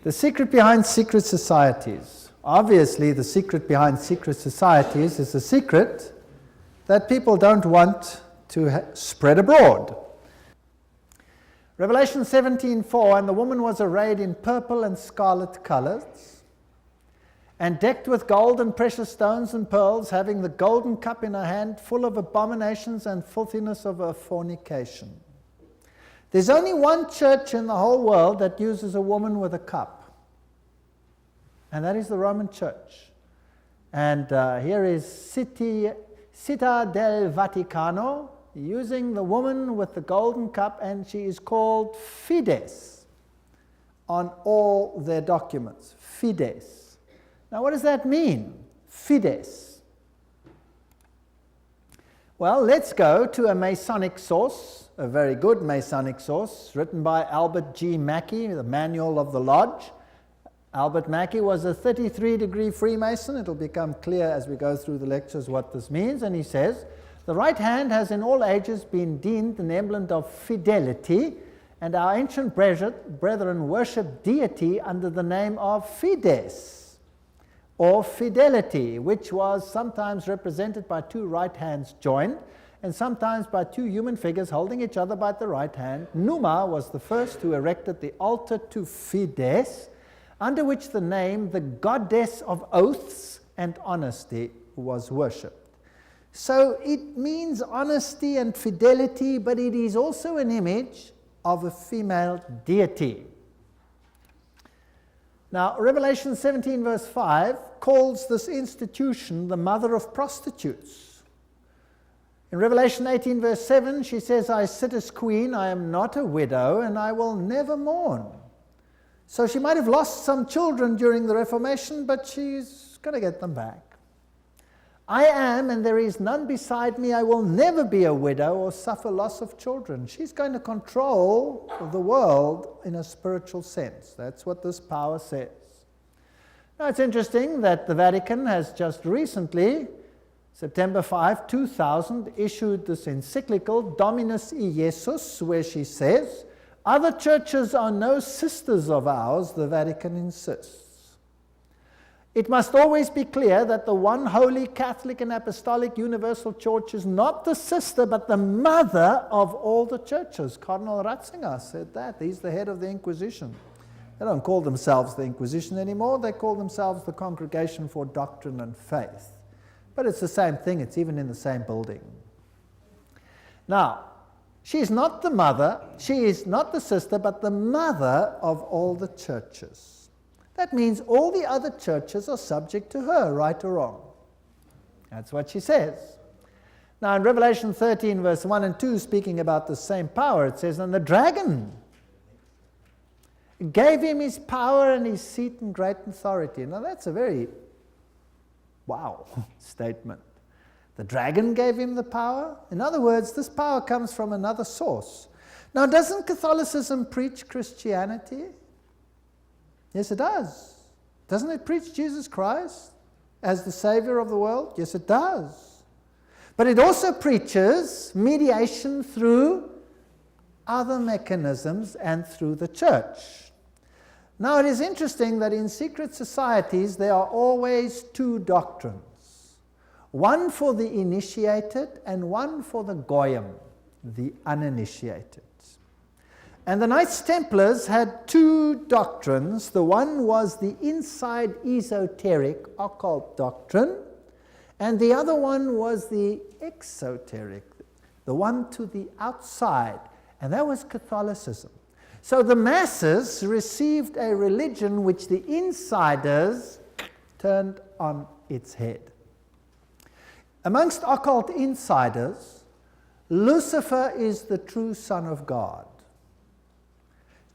The secret behind secret societies. Obviously, the secret behind secret societies is a secret that people don't want to spread abroad. Revelation 17:4, and the woman was arrayed in purple and scarlet colors, and decked with gold and precious stones and pearls, having the golden cup in her hand, full of abominations and filthiness of her fornication. There's only one church in the whole world that uses a woman with a cup, and that is the Roman Church. And here is Città del Vaticano, using the woman with the golden cup, and she is called Fides on all their documents. Fides. Now, what does that mean? Fides. Well, let's go to a Masonic source, a very good Masonic source, written by Albert G. Mackey, the Manual of the Lodge. Albert Mackey was a 33-degree Freemason. It'll become clear as we go through the lectures what this means. And he says, the right hand has in all ages been deemed an emblem of fidelity, and our ancient brethren worship deity under the name of Fides, or fidelity, which was sometimes represented by two right hands joined, and sometimes by two human figures holding each other by the right hand. Numa was the first who erected the altar to Fides, under which the name, the goddess of oaths and honesty, was worshipped. So it means honesty and fidelity, but it is also an image of a female deity. Now, Revelation 17 verse 5 calls this institution the mother of prostitutes. In Revelation 18 verse 7, she says, I sit as queen, I am not a widow, and I will never mourn. So she might have lost some children during the Reformation, but she's going to get them back. I am, and there is none beside me. I will never be a widow or suffer loss of children. She's going to control the world in a spiritual sense. That's what this power says. Now, it's interesting that the Vatican has just recently, September 5, 2000, issued this encyclical, Dominus Iesus, where she says, other churches are no sisters of ours, the Vatican insists. It must always be clear that the one holy Catholic and Apostolic Universal Church is not the sister, but the mother of all the churches. Cardinal Ratzinger said that. He's the head of the Inquisition. They don't call themselves the Inquisition anymore. They call themselves the Congregation for Doctrine and Faith. But it's the same thing. It's even in the same building. Now, she is not the mother, she is not the sister, but the mother of all the churches. That means all the other churches are subject to her, right or wrong. That's what she says. Now in Revelation 13 verse 1 and 2, speaking about the same power, it says, and the dragon gave him his power and his seat and great authority. Now that's a very, wow, statement. The dragon gave him the power. In other words, this power comes from another source. Now, doesn't Catholicism preach Christianity? Yes, it does. Doesn't it preach Jesus Christ as the Savior of the world? Yes, it does. But it also preaches mediation through other mechanisms and through the church. Now, it is interesting that in secret societies there are always two doctrines. One for the initiated and one for the goyim, the uninitiated. And the Knights Templars had two doctrines. The one was the inside esoteric occult doctrine, and the other one was the exoteric, the one to the outside, and that was Catholicism. So the masses received a religion which the insiders turned on its head. Amongst occult insiders, Lucifer is the true Son of God.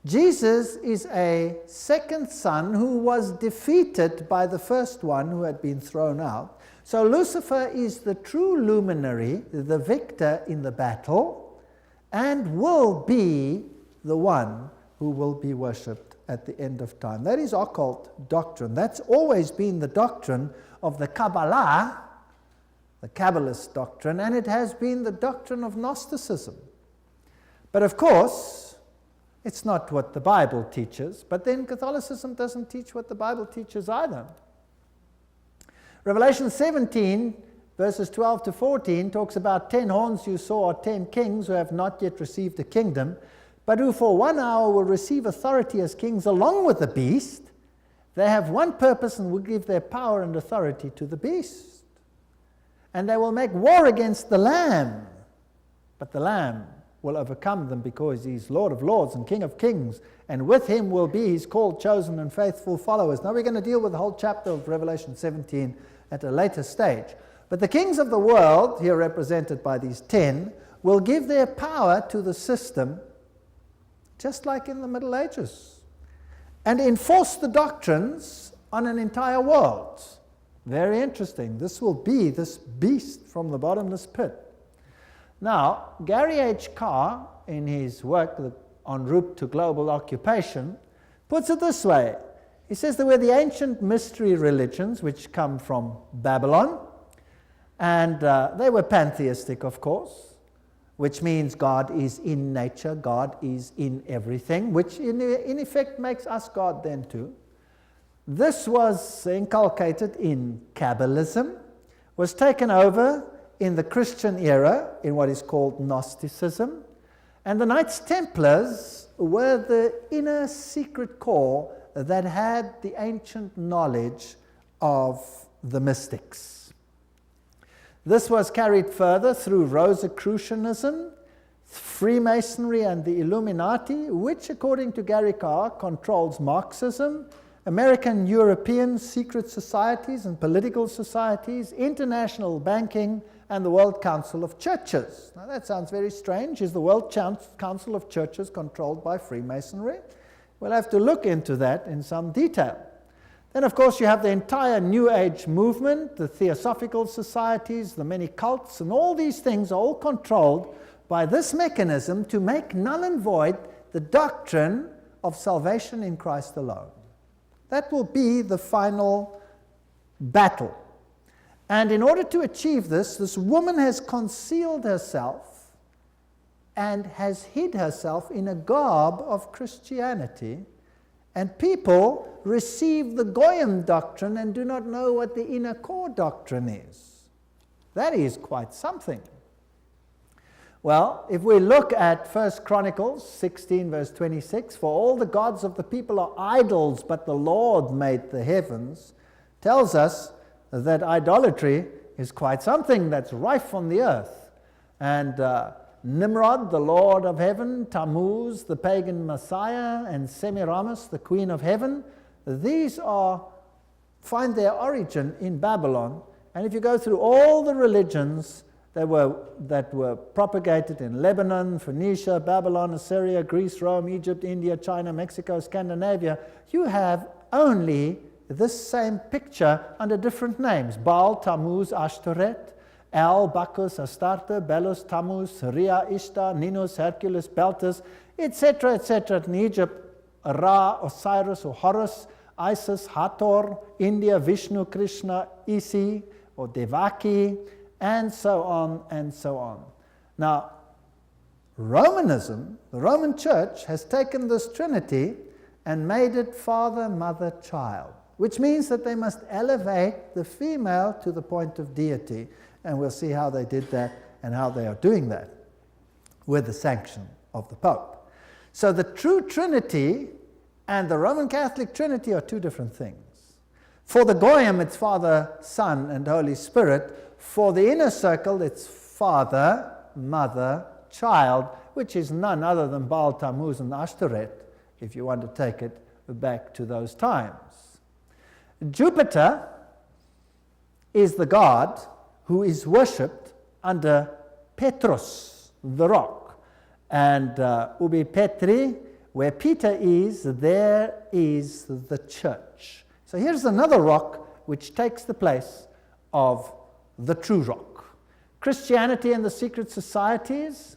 Jesus is a second son who was defeated by the first one who had been thrown out. So Lucifer is the true luminary, the victor in the battle, and will be the one who will be worshipped at the end of time. That is occult doctrine. That's always been the doctrine of the Kabbalah, the Kabbalist doctrine, and it has been the doctrine of Gnosticism. But of course, It's not what the Bible teaches, but then Catholicism doesn't teach what the Bible teaches either. Revelation 17, verses 12 to 14, talks about 10 horns you saw are 10 kings who have not yet received a kingdom, but who for 1 hour will receive authority as kings along with the beast. They have one purpose and will give their power and authority to the beast. And they will make war against the Lamb, but the Lamb will overcome them because he's Lord of lords and King of kings, and with him will be his called, chosen, and faithful followers. Now we're going to deal with the whole chapter of Revelation 17 at a later stage. But the kings of the world, here represented by these 10, will give their power to the system, just like in the Middle Ages, and enforce the doctrines on an entire world. Very interesting. This will be this beast from the bottomless pit. Now, Gary H. Carr, in his work En route to global occupation, puts it this way. He says there were the ancient mystery religions which come from Babylon, and they were pantheistic, of course, which means God is in nature, God is in everything, which in effect makes us God then too. This was inculcated in Kabbalism, was taken over in the Christian era in what is called Gnosticism, and the Knights Templars were the inner secret core that had the ancient knowledge of the mystics. This was carried further through Rosicrucianism, Freemasonry, and the Illuminati, which, according to Gary Carr, controls Marxism, American European secret societies and political societies, international banking, and the World Council of Churches. Now that sounds very strange. Is the World Council of Churches controlled by Freemasonry? We'll have to look into that in some detail. Then, of course, you have the entire New Age movement, the Theosophical societies, the many cults, and all these things are all controlled by this mechanism to make null and void the doctrine of salvation in Christ alone. That will be the final battle. And in order to achieve this, this woman has concealed herself and has hid herself in a garb of Christianity, and people receive the Goyim doctrine and do not know what the inner core doctrine is. That is quite something. Well, if we look at 1 Chronicles 16, verse 26, for all the gods of the people are idols, but the Lord made the heavens, tells us that idolatry is quite something that's rife on the earth. And Nimrod, the Lord of heaven, Tammuz, the pagan Messiah, and Semiramis, the Queen of heaven, these find their origin in Babylon. And if you go through all the religions that were propagated in Lebanon, Phoenicia, Babylon, Assyria, Greece, Rome, Egypt, India, China, Mexico, Scandinavia, you have only this same picture under different names: Baal, Tammuz, Ashtoreth, El, Bacchus, Astarte, Belus, Tammuz, Rhea, Ishtar, Ninus, Hercules, Beltis, etc., etc. In Egypt, Ra, Osiris or Horus, Isis, Hathor, India, Vishnu, Krishna, Isi or Devaki, and so on and so on. Now, Romanism, the Roman Church, has taken this Trinity and made it Father, Mother, Child, which means that they must elevate the female to the point of deity. And we'll see how they did that and how they are doing that with the sanction of the Pope. So the true Trinity and the Roman Catholic Trinity are two different things. For the Goyim, it's Father, Son, and Holy Spirit. For the inner circle, it's Father, Mother, Child, which is none other than Baal, Tammuz, and Ashtoreth, if you want to take it back to those times. Jupiter is the god who is worshipped under Petrus, the rock. And Ubi Petri, where Peter is, there is the church. So here's another rock which takes the place of the true rock. Christianity and the secret societies,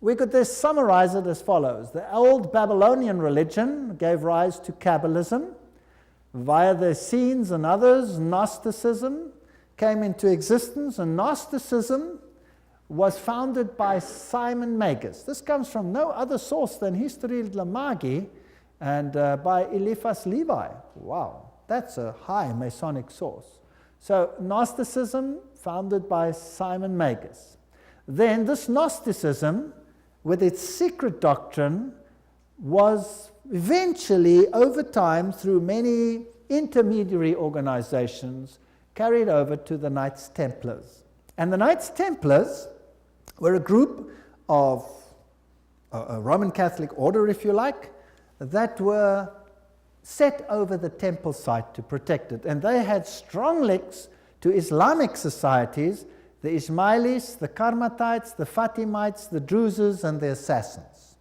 we could just summarize it as follows. The old Babylonian religion gave rise to Kabbalism. Via the Essenes and others, Gnosticism came into existence, and Gnosticism was founded by Simon Magus. This comes from no other source than History de la Magie and by Eliphas Levi. Wow, that's a high Masonic source. So Gnosticism, founded by Simon Magus. Then this Gnosticism, with its secret doctrine, was eventually, over time, through many intermediary organizations, carried over to the Knights Templars. And the Knights Templars were a group of a Roman Catholic order, if you like, that were set over the temple site to protect it. And they had strong links to Islamic societies, the Ismailis, the Karmatites, the Fatimites, the Druzes, and the Assassins.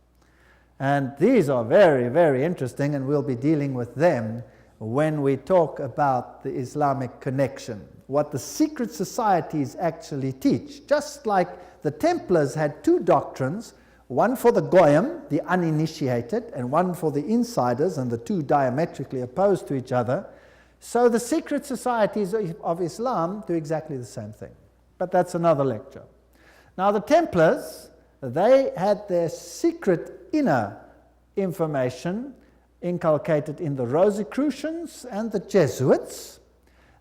And these are very, very interesting, and we'll be dealing with them when we talk about the Islamic connection, what the secret societies actually teach. Just like the Templars had two doctrines, one for the Goyim, the uninitiated, and one for the insiders, and the two diametrically opposed to each other, so the secret societies of Islam do exactly the same thing. But that's another lecture. Now the Templars, they had their secret inner information inculcated in the Rosicrucians and the Jesuits.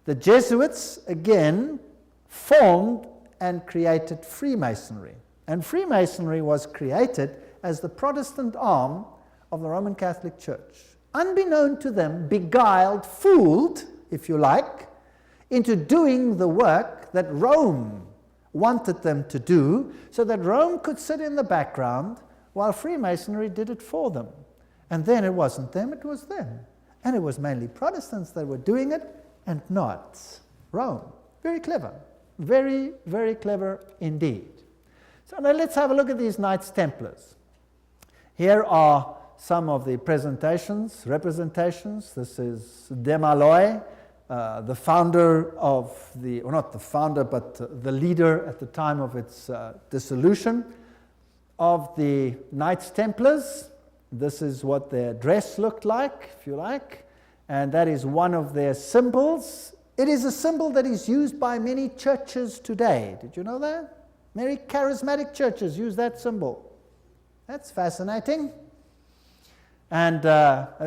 The Jesuits, again, formed and created Freemasonry. And Freemasonry was created as the Protestant arm of the Roman Catholic Church. Unbeknown to them, beguiled, fooled, if you like, into doing the work that Rome wanted them to do, so that Rome could sit in the background while Freemasonry did it for them. And then it wasn't them, it was them. And it was mainly Protestants that were doing it, and not Rome. Very clever. Very, very clever indeed. So now let's have a look at these Knights Templars. Here are some of the representations. This is Desmaloy, the founder of the, or not the founder, but the leader at the time of its dissolution of the Knights Templars. This is what their dress looked like, if you like, and that is one of their symbols. It is a symbol that is used by many churches today. Did you know that? Many charismatic churches use that symbol. That's fascinating. And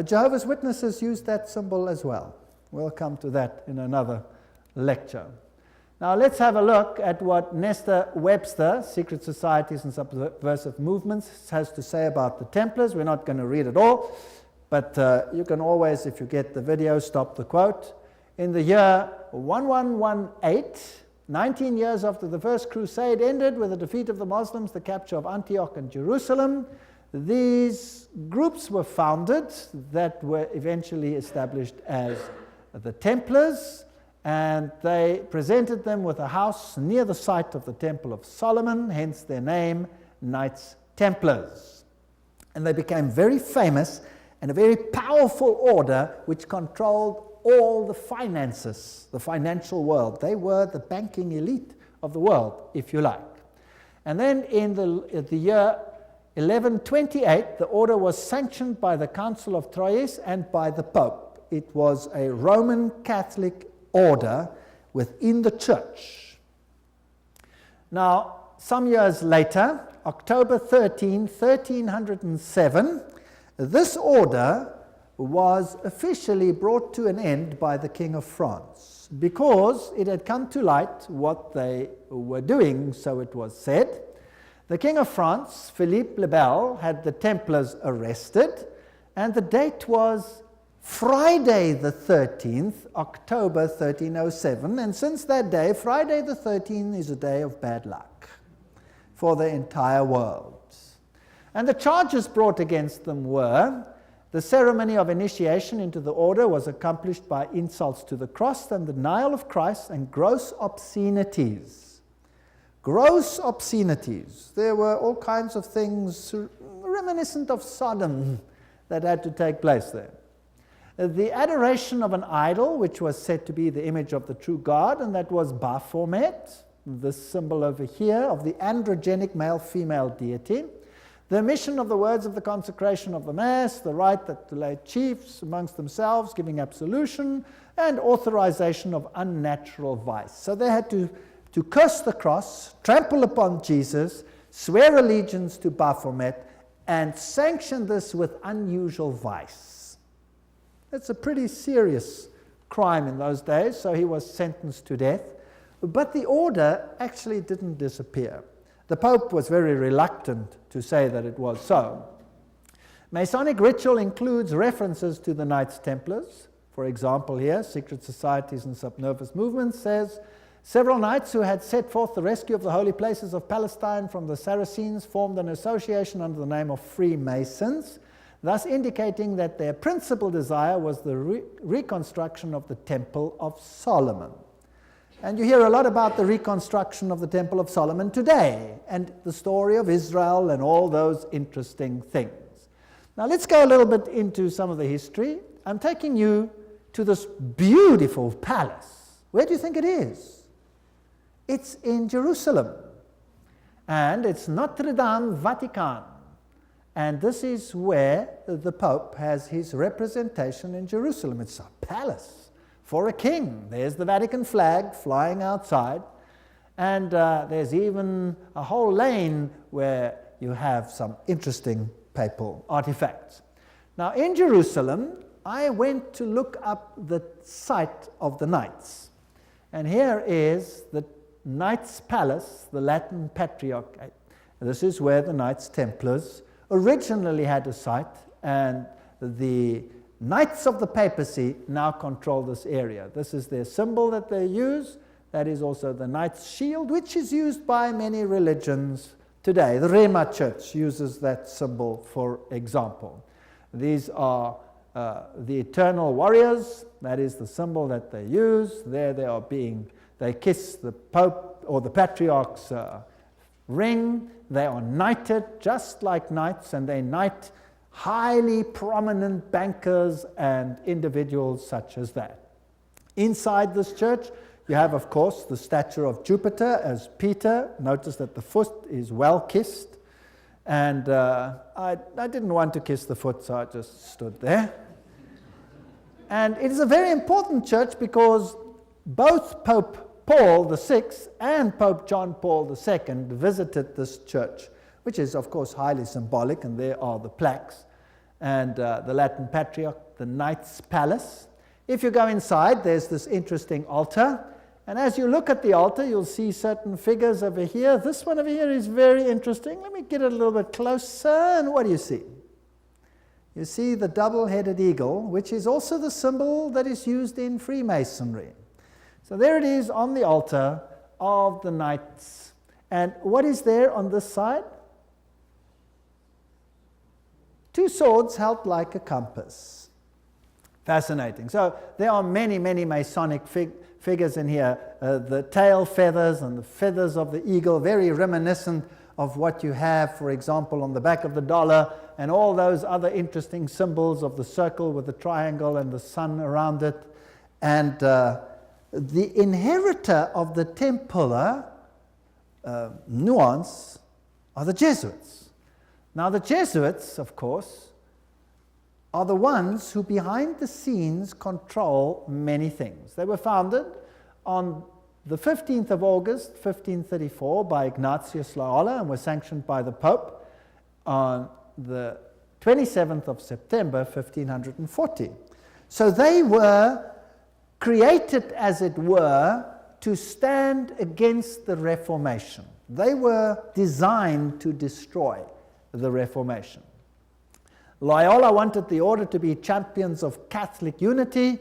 Jehovah's Witnesses use that symbol as well. We'll come to that in another lecture. Now let's have a look at what Nestor Webster, Secret Societies and Subversive Movements, has to say about the Templars. We're not going to read it all, but you can always, if you get the video, stop the quote. In the year 1118, 19 years after the First Crusade ended with the defeat of the Muslims, the capture of Antioch and Jerusalem, these groups were founded that were eventually established as the Templars, and they presented them with a house near the site of the Temple of Solomon, hence their name, Knights Templars. And they became very famous and a very powerful order which controlled all the finances, the financial world. They were the banking elite of the world, if you like. And then in the year 1128, the order was sanctioned by the Council of Troyes and by the Pope. It was a Roman Catholic order within the church. Now, some years later, October 13, 1307, this order was officially brought to an end by the King of France because it had come to light what they were doing, so it was said. The King of France, Philippe le Bel, had the Templars arrested, and the date was Friday the 13th, October 1307, and since that day, Friday the 13th is a day of bad luck for the entire world. And the charges brought against them were: the ceremony of initiation into the order was accomplished by insults to the cross and the denial of Christ and gross obscenities. Gross obscenities. There were all kinds of things reminiscent of Sodom that had to take place there. The adoration of an idol, which was said to be the image of the true God, and that was Baphomet, this symbol over here of the androgenic male-female deity. The omission of the words of the consecration of the Mass, the right that the lay chiefs amongst themselves giving absolution, and authorization of unnatural vice. So they had to to curse the cross, trample upon Jesus, swear allegiance to Baphomet, and sanction this with unusual vice. That's a pretty serious crime in those days, so he was sentenced to death. But the order actually didn't disappear. The Pope was very reluctant to say that it was so. Masonic ritual includes references to the Knights Templars. For example here, Secret Societies and Subnervous Movements says, several knights who had set forth the rescue of the holy places of Palestine from the Saracens formed an association under the name of Freemasons, thus indicating that their principal desire was the reconstruction of the Temple of Solomon. And you hear a lot about the reconstruction of the Temple of Solomon today, and the story of Israel and all those interesting things. Now let's go a little bit into some of the history. I'm taking you to this beautiful palace. Where do you think it is? It's in Jerusalem, and it's Notre Dame Vatican. And this is where the Pope has his representation in Jerusalem. It's a palace for a king. There's the Vatican flag flying outside, and there's even a whole lane where you have some interesting papal artifacts. Now in Jerusalem, I went to look up the site of the Knights, and here is the Knights Palace, the Latin Patriarchate. This is where the Knights Templars originally had a site, and the Knights of the Papacy now control this area. This is their symbol that they use. That is also the Knight's shield, which is used by many religions today. The Rema Church uses that symbol, for example. These are the eternal warriors. That is the symbol that they use. There they are they kiss the Pope or the Patriarch's ring. They are knighted just like knights, and they knight highly prominent bankers and individuals such as that. Inside this church, you have, of course, the statue of Jupiter as Peter. Notice that the foot is well kissed. And I didn't want to kiss the foot, so I just stood there. And it is a very important church because both Pope Paul VI and Pope John Paul II visited this church, which is, of course, highly symbolic, and there are the plaques. And the Latin Patriarch, the Knights Palace. If you go inside, there's this interesting altar. And as you look at the altar, you'll see certain figures over here. This one over here is very interesting. Let me get it a little bit closer. And what do you see? You see the double-headed eagle, which is also the symbol that is used in Freemasonry. So there it is on the altar of the Knights. And what is there on this side? Two swords held like a compass. Fascinating. So there are many, many Masonic figures in here. The tail feathers and the feathers of the eagle, very reminiscent of what you have, for example, on the back of the dollar, and all those other interesting symbols of the circle with the triangle and the sun around it. And the inheritor of the Templar nuance are the Jesuits. Now the Jesuits, of course, are the ones who behind the scenes control many things. They were founded on the 15th of August, 1534 by Ignatius Loyola and were sanctioned by the Pope on the 27th of September, 1540. So they were created, as it were, to stand against the Reformation. They were designed to destroy the Reformation. Loyola wanted the order to be champions of Catholic unity,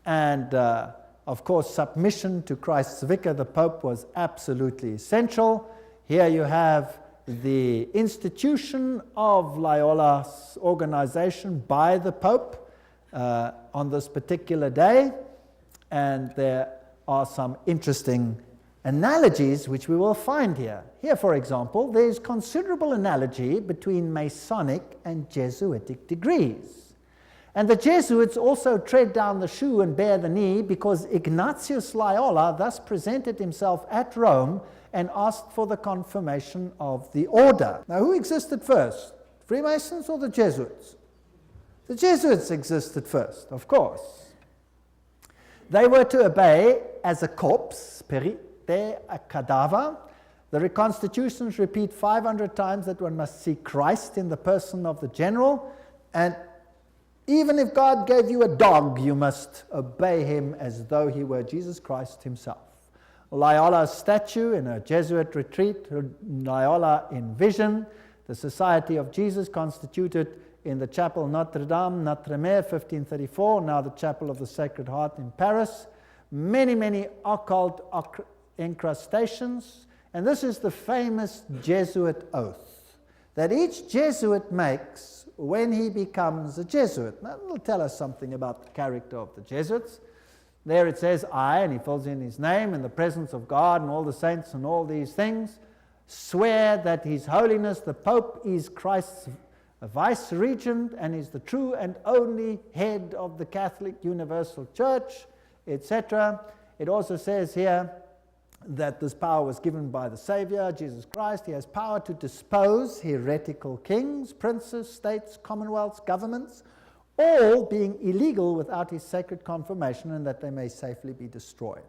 and of course submission to Christ's vicar, the Pope, was absolutely essential. Here you have the institution of Loyola's organization by the Pope on this particular day, and there are some interesting analogies which we will find here. Here, for example, there is considerable analogy between Masonic and Jesuitic degrees. And the Jesuits also tread down the shoe and bear the knee because Ignatius Loyola thus presented himself at Rome and asked for the confirmation of the order. Now, who existed first? Freemasons or the Jesuits? The Jesuits existed first, of course. They were to obey as a corps, stare a cadaver. The reconstitutions repeat 500 times that one must see Christ in the person of the general, and even if God gave you a dog, you must obey him as though he were Jesus Christ himself. Loyola's statue in a Jesuit retreat, Loyola in vision, the Society of Jesus constituted in the Chapel Notre Dame, Notre-Dame, 1534, now the Chapel of the Sacred Heart in Paris. Many, many occult incrustations, and this is the famous Jesuit oath that each Jesuit makes when he becomes a Jesuit. Now, it'll tell us something about the character of the Jesuits. There it says, I, and he fills in his name, in the presence of God and all the saints and all these things, swear that His Holiness the Pope is Christ's vice-regent and is the true and only head of the Catholic Universal Church, etc. It also says here that this power was given by the Savior, Jesus Christ. He has power to dispose heretical kings, princes, states, commonwealths, governments, all being illegal without his sacred confirmation, and that they may safely be destroyed.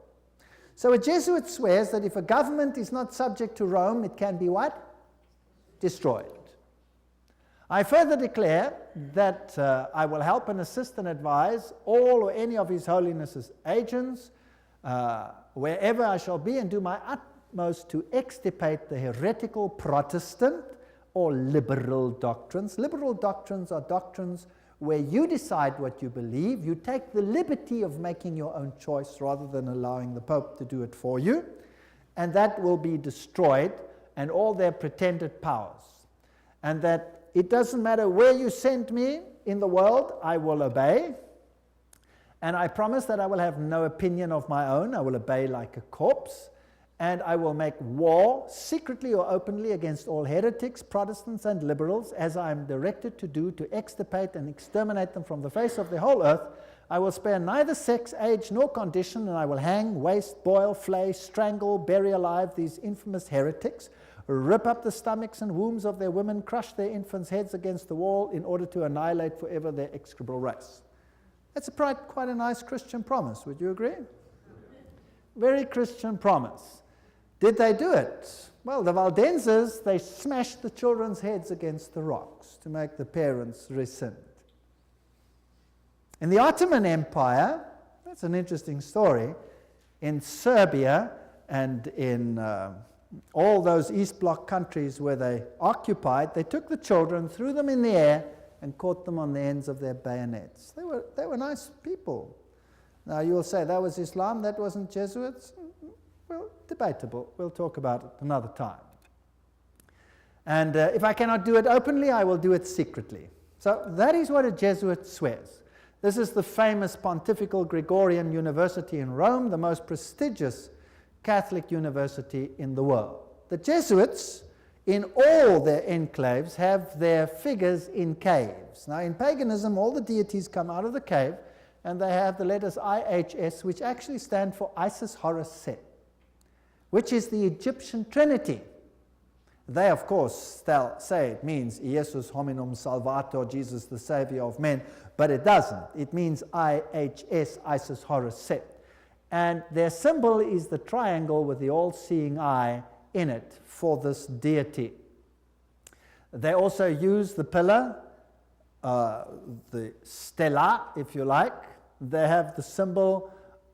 So a Jesuit swears that if a government is not subject to Rome, it can be what? Destroyed. I further declare that I will help and assist and advise all or any of His Holiness's agents wherever I shall be, and do my utmost to extirpate the heretical Protestant or liberal doctrines. Liberal doctrines are doctrines where you decide what you believe. You take the liberty of making your own choice rather than allowing the Pope to do it for you. And that will be destroyed, and all their pretended powers. And that it doesn't matter where you send me in the world, I will obey. And I promise that I will have no opinion of my own. I will obey like a corpse. And I will make war, secretly or openly, against all heretics, Protestants, and liberals, as I am directed to do, to extirpate and exterminate them from the face of the whole earth. I will spare neither sex, age, nor condition, and I will hang, waste, boil, flay, strangle, bury alive these infamous heretics, rip up the stomachs and wombs of their women, crush their infants' heads against the wall in order to annihilate forever their execrable race. That's quite a nice Christian promise, would you agree? Very Christian promise. Did they do it? Well, the Waldenses, they smashed the children's heads against the rocks to make the parents rescind. In the Ottoman Empire, that's an interesting story, in Serbia and in all those East Bloc countries where they occupied, they took the children, threw them in the air, and caught them on the ends of their bayonets. They were nice people. Now you will say, that was Islam, that wasn't Jesuits? Well, debatable. We'll talk about it another time. And if I cannot do it openly, I will do it secretly. So that is what a Jesuit swears. This is the famous Pontifical Gregorian University in Rome, the most prestigious Catholic university in the world. The Jesuits, in all their enclaves, have their figures in caves. Now, in paganism, all the deities come out of the cave, and they have the letters IHS, which actually stand for Isis, Horus, Set, which is the Egyptian Trinity. They, of course, say it means Iesus hominum salvator, Jesus the Savior of men, but it doesn't. It means IHS, Isis, Horus, Set. And their symbol is the triangle with the all-seeing eye in it for this deity. They also use the pillar, the stela, if you like. They have the symbol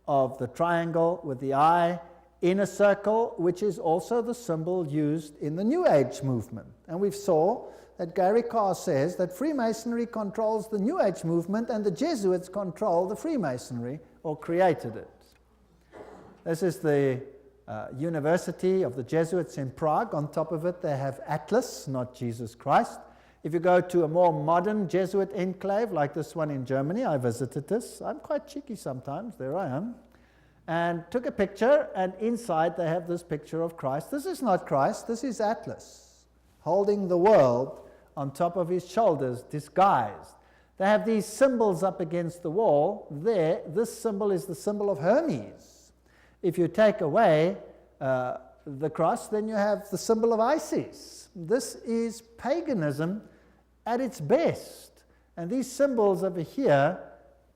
of the triangle with the eye in a circle, which is also the symbol used in the New Age movement. And we saw that Gary Carr says that Freemasonry controls the New Age movement and the Jesuits control the Freemasonry, or created it. This is the University of the Jesuits in Prague. On top of it, they have Atlas, not Jesus Christ. If you go to a more modern Jesuit enclave, like this one in Germany, I visited this. I'm quite cheeky sometimes. There I am. And took a picture, and inside they have this picture of Christ. This is not Christ. This is Atlas, holding the world on top of his shoulders, disguised. They have these symbols up against the wall. There, this symbol is the symbol of Hermes. If you take away the cross, then you have the symbol of Isis. This is paganism at its best. And these symbols over here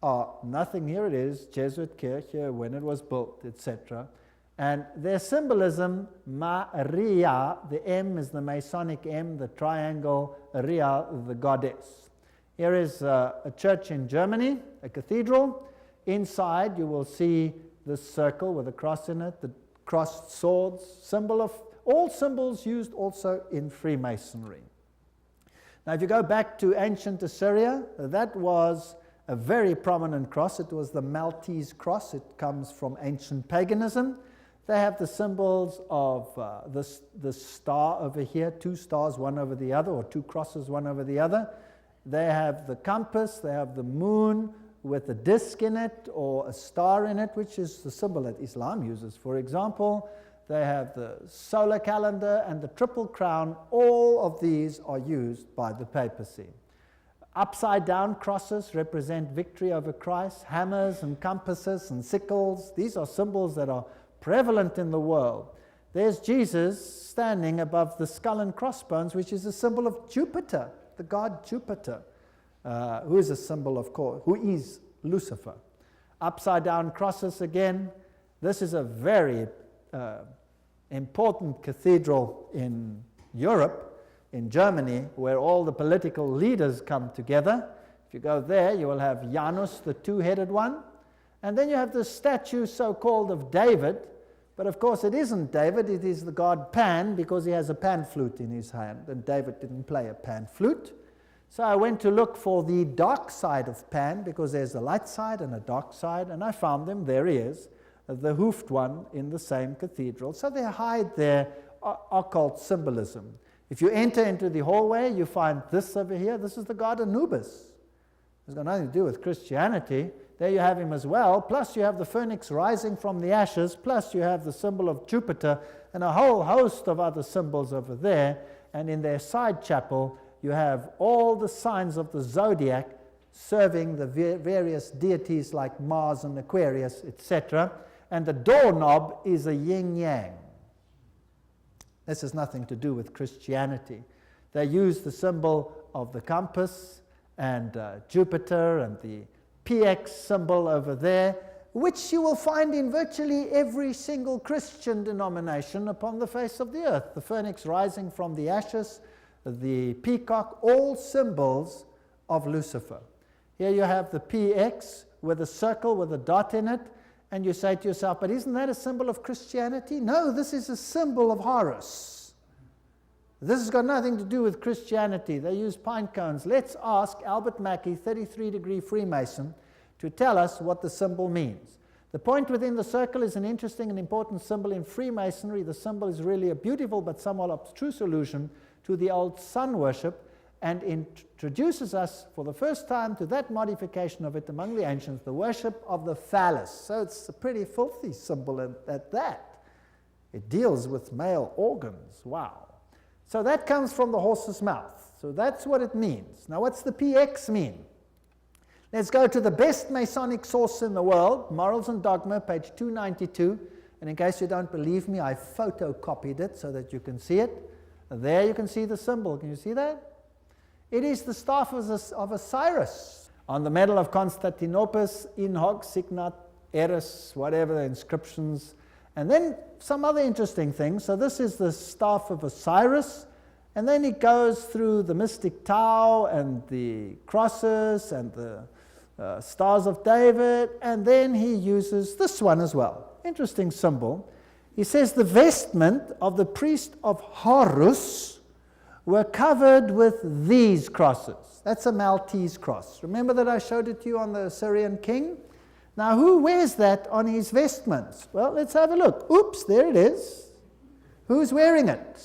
are nothing. Here it is, Jesuit Kirche, when it was built, etc. And their symbolism, Maria, the M is the Masonic M, the triangle, Ria, the goddess. Here is a church in Germany, a cathedral. Inside you will see this circle with a cross in it, the crossed swords, symbol of all symbols used also in Freemasonry. Now if you go back to ancient Assyria, that was a very prominent cross. It was the Maltese cross. It comes from ancient paganism. They have the symbols of the star over here, two stars one over the other, or two crosses one over the other. They have the compass, they have the moon with a disc in it or a star in it, which is the symbol that Islam uses, for example. They have the solar calendar and the triple crown. All of these are used by the papacy. Upside down crosses represent victory over Christ. Hammers and compasses and sickles, these are symbols that are prevalent in the world. There's Jesus standing above the skull and crossbones, which is a symbol of Jupiter, the god Jupiter, who is a symbol, of course, who is Lucifer. Upside down crosses again. This is a very important cathedral in Europe, in Germany, where all the political leaders come together. If you go there, you will have Janus, the two-headed one, and then you have the statue so-called of David, but of course it isn't David, it is the god Pan, because he has a pan flute in his hand, and David didn't play a pan flute. So I went to look for the dark side of Pan, because there's a light side and a dark side, and I found him. There he is, the hoofed one in the same cathedral. So they hide their occult symbolism. If you enter into the hallway, you find this over here. This is the god Anubis. It's got nothing to do with Christianity. There you have him as well. Plus you have the phoenix rising from the ashes. Plus you have the symbol of Jupiter and a whole host of other symbols over there. And in their side chapel, you have all the signs of the zodiac serving the various deities like Mars and Aquarius, etc. And the doorknob is a yin-yang. This has nothing to do with Christianity. They use the symbol of the compass and Jupiter and the PX symbol over there, which you will find in virtually every single Christian denomination upon the face of the earth. The phoenix rising from the ashes, the peacock, all symbols of Lucifer. Here you have the PX with a circle with a dot in it, and you say to yourself, but isn't that a symbol of Christianity? No, this is a symbol of Horus. This has got nothing to do with Christianity. They use pine cones. Let's ask Albert Mackey, 33-degree Freemason, to tell us what the symbol means. The point within the circle is an interesting and important symbol in Freemasonry. The symbol is really a beautiful but somewhat abstruse allusion to the old sun worship, and introduces us for the first time to that modification of it among the ancients, the worship of the phallus. So it's a pretty filthy symbol at that. It deals with male organs. Wow. So that comes from the horse's mouth. So that's what it means. Now what's the PX mean? Let's go to the best Masonic source in the world, Morals and Dogma, page 292. And in case you don't believe me, I photocopied it so that you can see it. There you can see the symbol. Can you see that? It is the staff of Osiris. On the medal of Constantinople, in hoc signat eris, whatever the inscriptions. And then some other interesting things. So this is the staff of Osiris. And then it goes through the mystic Tau and the crosses and the stars of David. And then he uses this one as well. Interesting symbol. He says the vestment of the priest of Horus were covered with these crosses. That's a Maltese cross. Remember that I showed it to you on the Assyrian king? Now who wears that on his vestments? Well, let's have a look. Oops, there it is. Who's wearing it?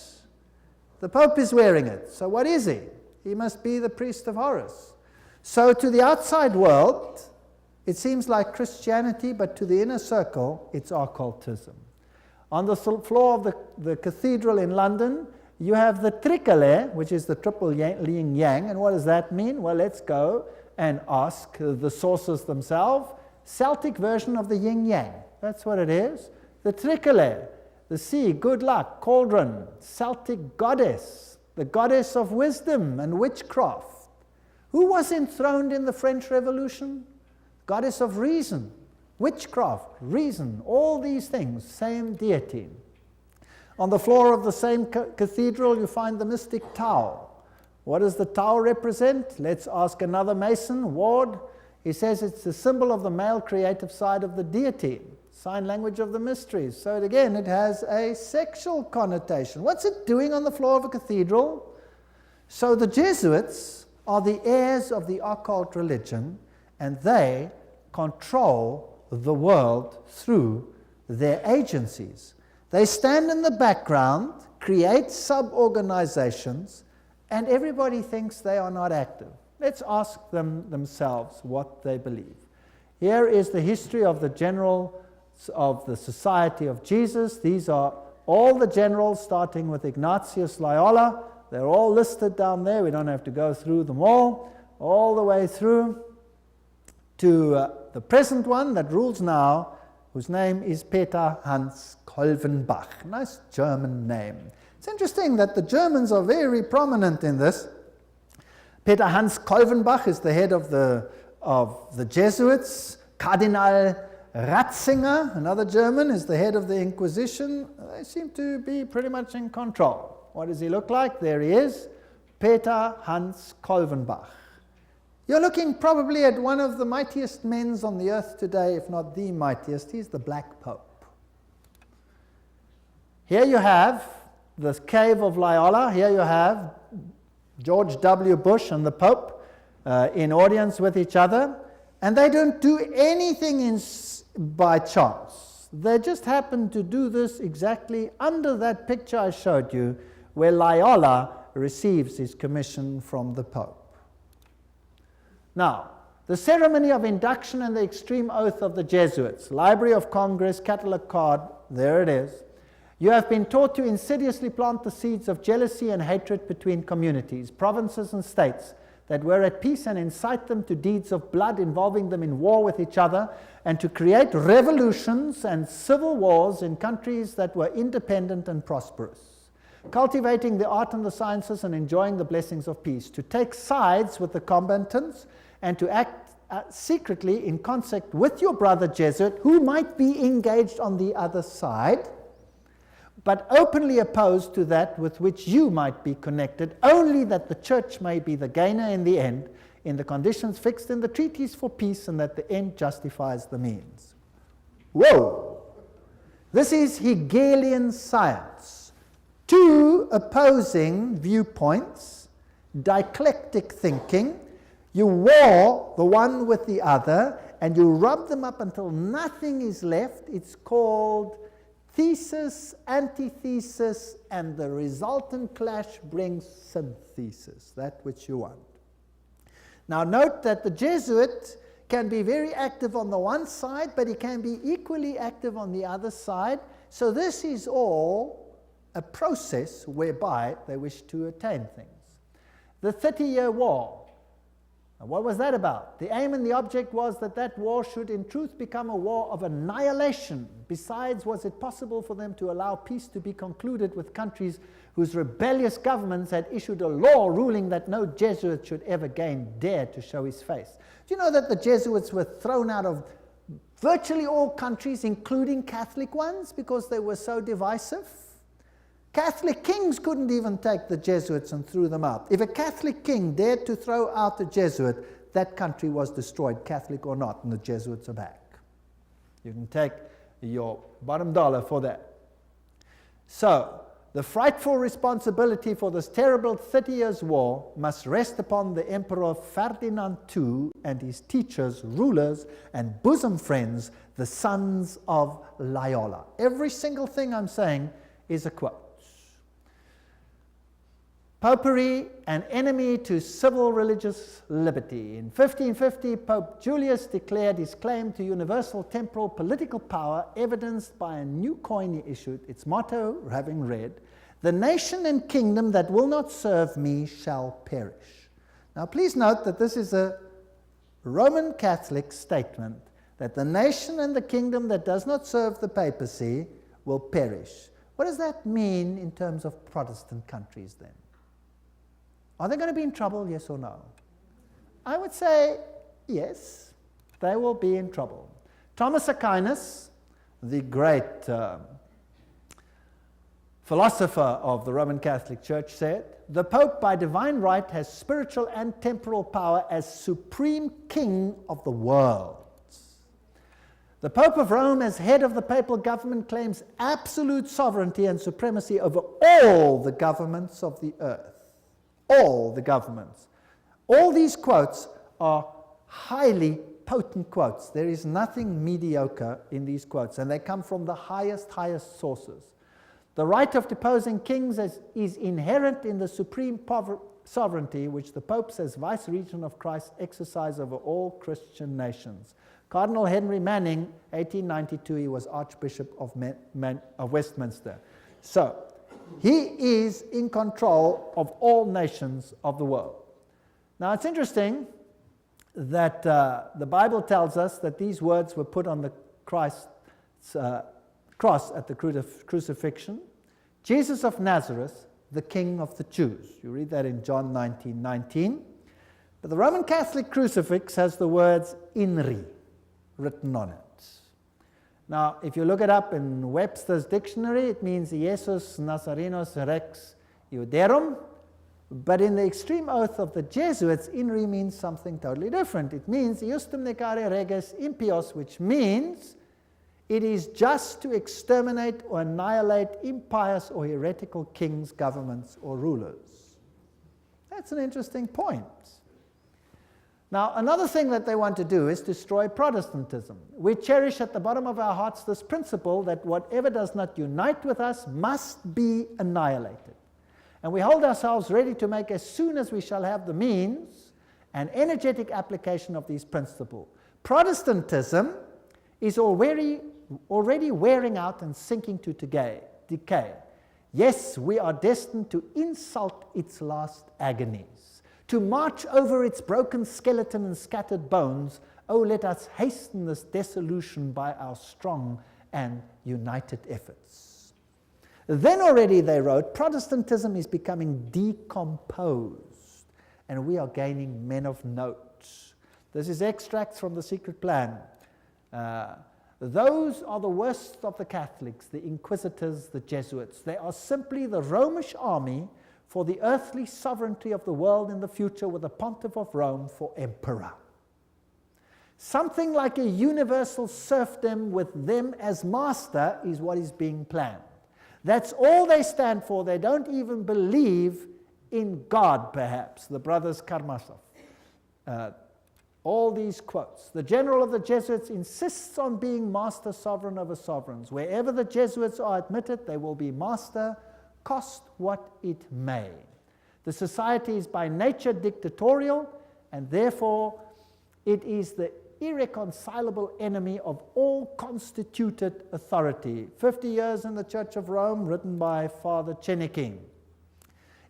The Pope is wearing it. So what is he? He must be the priest of Horus. So to the outside world, it seems like Christianity, but to the inner circle, it's occultism. On the floor of the cathedral in London, you have the tricole, which is the triple yin-yang. And what does that mean? Well, let's go and ask the sources themselves. Celtic version of the yin-yang. That's what it is. The tricole, the sea, good luck, cauldron, Celtic goddess, the goddess of wisdom and witchcraft. Who was enthroned in the French Revolution? Goddess of reason. witchcraft, reason, all these things, same deity. On the floor of the same cathedral, you find the mystic Tau. What does the Tau represent? Let's ask another Mason, Ward. He says it's the symbol of the male creative side of the deity, sign language of the mysteries. So again, it has a sexual connotation. What's it doing on the floor of a cathedral? So the Jesuits are the heirs of the occult religion, and they control the world through their agencies. They stand in the background, create sub-organizations, and everybody thinks they are not active. Let's ask them themselves what they believe. Here is the history of the generals of the Society of Jesus. These are all the generals, starting with Ignatius Loyola. They're all listed down there. We don't have to go through them all the way through to the present one that rules now, whose name is Peter Hans Kolvenbach. Nice German name. It's interesting that the Germans are very prominent in this. Peter Hans Kolvenbach is the head of the Jesuits. Cardinal Ratzinger, another German, is the head of the Inquisition. They seem to be pretty much in control. What does he look like? There he is, Peter Hans Kolvenbach. You're looking probably at one of the mightiest men on the earth today, if not the mightiest. He's the Black Pope. Here you have the cave of Loyola. Here you have George W. Bush and the Pope in audience with each other. And they don't do anything by chance. They just happen to do this exactly under that picture I showed you, where Loyola receives his commission from the Pope. Now, the ceremony of induction and the extreme oath of the Jesuits, Library of Congress, catalog card, there it is. You have been taught to insidiously plant the seeds of jealousy and hatred between communities, provinces and states that were at peace, and incite them to deeds of blood involving them in war with each other, and to create revolutions and civil wars in countries that were independent and prosperous, cultivating the art and the sciences and enjoying the blessings of peace, to take sides with the combatants and to act secretly in concert with your brother Jesuit, who might be engaged on the other side, but openly opposed to that with which you might be connected, only that the church may be the gainer in the end, in the conditions fixed in the treaties for peace, and that the end justifies the means. Whoa! This is Hegelian science. Two opposing viewpoints, dialectic thinking. You war the one with the other, and you rub them up until nothing is left. It's called thesis, antithesis, and the resultant clash brings synthesis, that which you want. Now note that the Jesuit can be very active on the one side, but he can be equally active on the other side. So this is all a process whereby they wish to attain things. The 30-Year War. Now, what was that about? The aim and the object was that that war should in truth become a war of annihilation. Besides, was it possible for them to allow peace to be concluded with countries whose rebellious governments had issued a law ruling that no Jesuit should ever again dare to show his face? Do you know that the Jesuits were thrown out of virtually all countries, including Catholic ones, because they were so divisive? Catholic kings couldn't even take the Jesuits and threw them out. If a Catholic king dared to throw out a Jesuit, that country was destroyed, Catholic or not, and the Jesuits are back. You can take your bottom dollar for that. So, the frightful responsibility for this terrible 30 Years' War must rest upon the Emperor Ferdinand II and his teachers, rulers, and bosom friends, the sons of Loyola. Every single thing I'm saying is a quote. Popery, an enemy to civil religious liberty. In 1550, Pope Julius declared his claim to universal temporal political power, evidenced by a new coin he issued, its motto having read, "The nation and kingdom that will not serve me shall perish." Now please note that this is a Roman Catholic statement, that the nation and the kingdom that does not serve the papacy will perish. What does that mean in terms of Protestant countries then? Are they going to be in trouble, yes or no? I would say yes, they will be in trouble. Thomas Aquinas, the great philosopher of the Roman Catholic Church, said, "The Pope by divine right has spiritual and temporal power as supreme king of the world. The Pope of Rome, as head of the papal government, claims absolute sovereignty and supremacy over all the governments of the earth." All the governments. All these quotes are highly potent quotes. There is nothing mediocre in these quotes, and they come from the highest sources. The right of deposing kings is inherent in the supreme sovereignty which the popes as vice-regent of Christ exercise over all Christian nations. Cardinal Henry Manning, 1892, he was Archbishop of Westminster. So, he is in control of all nations of the world. Now, it's interesting that the Bible tells us that these words were put on the Christ's cross at the crucifixion. Jesus of Nazareth, the King of the Jews. You read that in John 19:19. But the Roman Catholic crucifix has the words "INRI" written on it. Now, if you look it up in Webster's dictionary, it means Jesus Nazarenos Rex Iuderum. But in the extreme oath of the Jesuits, "INRI" means something totally different. It means "Iustum necare reges impios," which means it is just to exterminate or annihilate impious or heretical kings, governments, or rulers. That's an interesting point. Now, another thing that they want to do is destroy Protestantism. We cherish at the bottom of our hearts this principle that whatever does not unite with us must be annihilated. And we hold ourselves ready to make, as soon as we shall have the means, an energetic application of these principles. Protestantism is already wearing out and sinking to decay. Yes, we are destined to insult its last agonies, to march over its broken skeleton and scattered bones. Oh, let us hasten this dissolution by our strong and united efforts. Then already, they wrote, Protestantism is becoming decomposed, and we are gaining men of note. This is extracts from The Secret Plan. Those are the worst of the Catholics, the Inquisitors, the Jesuits. They are simply the Romish army for the earthly sovereignty of the world in the future, with the Pontiff of Rome for emperor. Something like a universal serfdom with them as master is what is being planned. That's all they stand for. They don't even believe in God, perhaps, the brothers Karamazov. All these quotes. The general of the Jesuits insists on being master sovereign over sovereigns. Wherever the Jesuits are admitted, they will be master, cost what it may. The society is by nature dictatorial, and therefore it is the irreconcilable enemy of all constituted authority. 50 Years in the Church of Rome, written by Father Chenikin.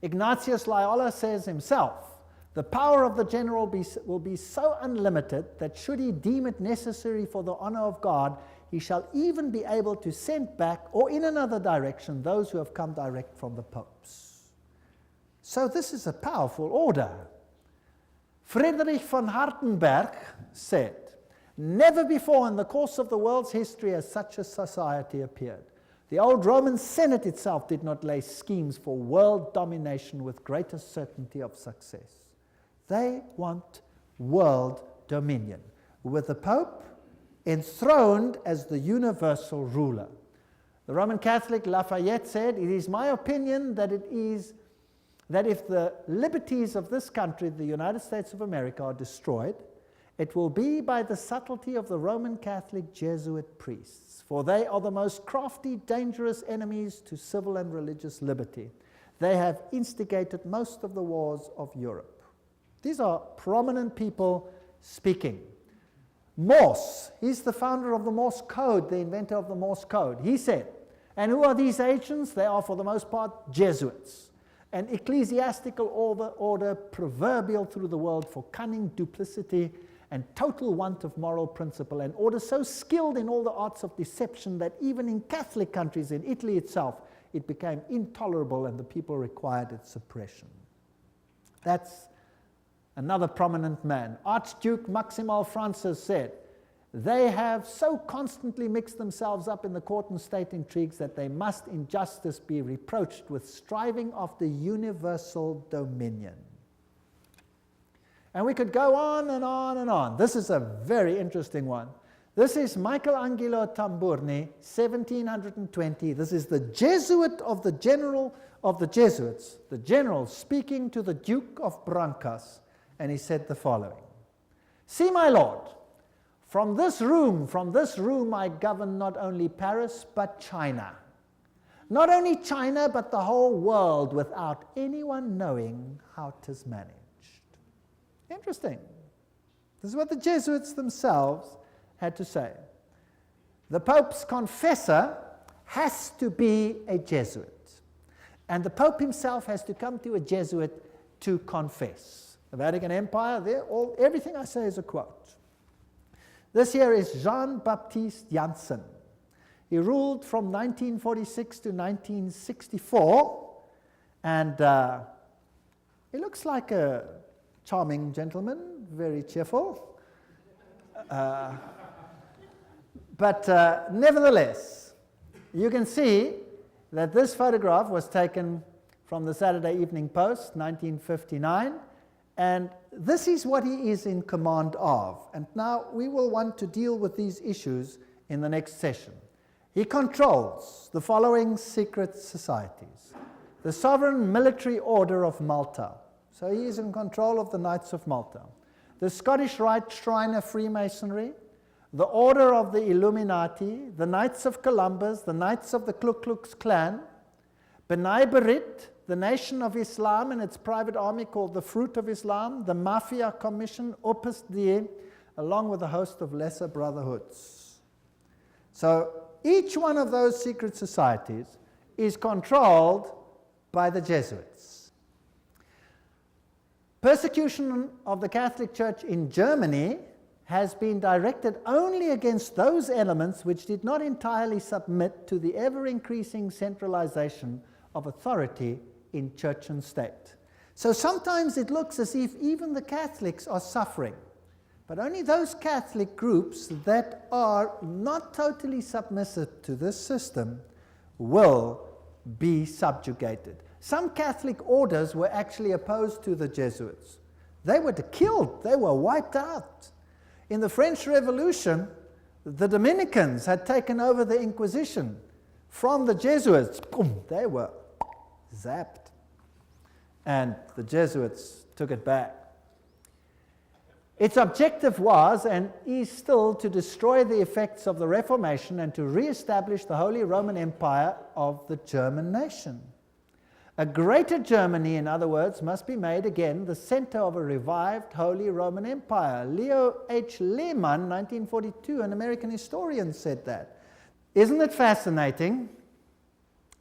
Ignatius Loyola says himself, the power of the general will be so unlimited that should he deem it necessary for the honor of God, he shall even be able to send back, or in another direction, those who have come direct from the popes. So this is a powerful order. Friedrich von Hartenberg said, never before in the course of the world's history has such a society appeared. The old Roman Senate itself did not lay schemes for world domination with greater certainty of success. They want world dominion, with the Pope enthroned as the universal ruler. The Roman Catholic Lafayette said, it is my opinion that if the liberties of this country, the United States of America, are destroyed, it will be by the subtlety of the Roman Catholic Jesuit priests, for they are the most crafty, dangerous enemies to civil and religious liberty. They have instigated most of the wars of Europe. These are prominent people speaking. Morse, he's the founder of the Morse Code, the inventor of the Morse Code. He said, and who are these agents? They are for the most part Jesuits, an ecclesiastical order proverbial through the world for cunning, duplicity, and total want of moral principle, an order so skilled in all the arts of deception that even in Catholic countries, in Italy itself, it became intolerable and the people required its suppression. That's another prominent man. Archduke Maximal Francis said, They have so constantly mixed themselves up in the court and state intrigues that they must in justice be reproached with striving after universal dominion. And we could go on and on and on. This is a very interesting one. This is Michelangelo Tamburni, 1720. This is the Jesuit of the general of the Jesuits, the general speaking to the Duke of Brancas, and he said the following: "See, my lord, from this room I govern not only Paris but China. Not only China but the whole world without anyone knowing how 'tis managed." Interesting. This is what the Jesuits themselves had to say. The Pope's confessor has to be a Jesuit. And the Pope himself has to come to a Jesuit to confess. The Vatican Empire, everything I say is a quote. This here is Jean-Baptiste Janssen. He ruled from 1946 to 1964, and he looks like a charming gentleman, very cheerful. But nevertheless, you can see that this photograph was taken from the Saturday Evening Post, 1959, and this is what he is in command of. And now we will want to deal with these issues in the next session. He controls the following secret societies: the Sovereign Military Order of Malta. So he is in control of the Knights of Malta. The Scottish Rite Shrine of Freemasonry, the Order of the Illuminati, the Knights of Columbus, the Knights of the Ku Klux Klan, B'nai B'rith, the Nation of Islam and its private army called the Fruit of Islam, the Mafia Commission, Opus Dei, along with a host of lesser brotherhoods. So each one of those secret societies is controlled by the Jesuits. Persecution of the Catholic Church in Germany has been directed only against those elements which did not entirely submit to the ever-increasing centralization of authority in church and state. So sometimes it looks as if even the Catholics are suffering, but only those Catholic groups that are not totally submissive to this system will be subjugated. Some Catholic orders were actually opposed to the Jesuits. They were killed, they were wiped out. In the French Revolution, the Dominicans had taken over the Inquisition from the Jesuits. Boom, they were zapped. And the Jesuits took it back. Its objective was, and is still, to destroy the effects of the Reformation and to re-establish the Holy Roman Empire of the German nation. A greater Germany, in other words, must be made again the center of a revived Holy Roman Empire. Leo H. Lehman, 1942, an American historian, said that. Isn't it fascinating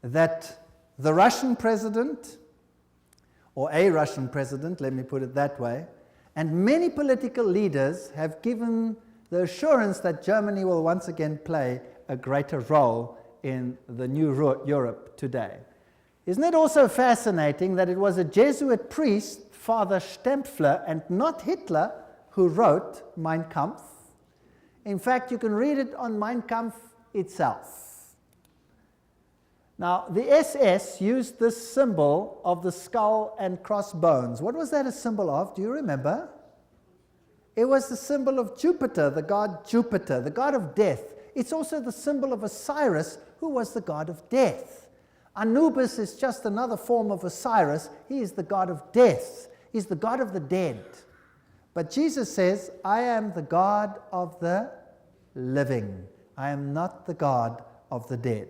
that the Russian president, or a Russian president, let me put it that way, and many political leaders have given the assurance that Germany will once again play a greater role in the new Europe today? Isn't it also fascinating that it was a Jesuit priest, Father Stempfler, and not Hitler, who wrote Mein Kampf? In fact, you can read it on Mein Kampf itself. Now, the SS used this symbol of the skull and crossbones. What was that a symbol of? Do you remember? It was the symbol of Jupiter, the god Jupiter, the god of death. It's also the symbol of Osiris, who was the god of death. Anubis is just another form of Osiris. He is the god of death. He's the god of the dead. But Jesus says, I am the God of the living. I am not the God of the dead.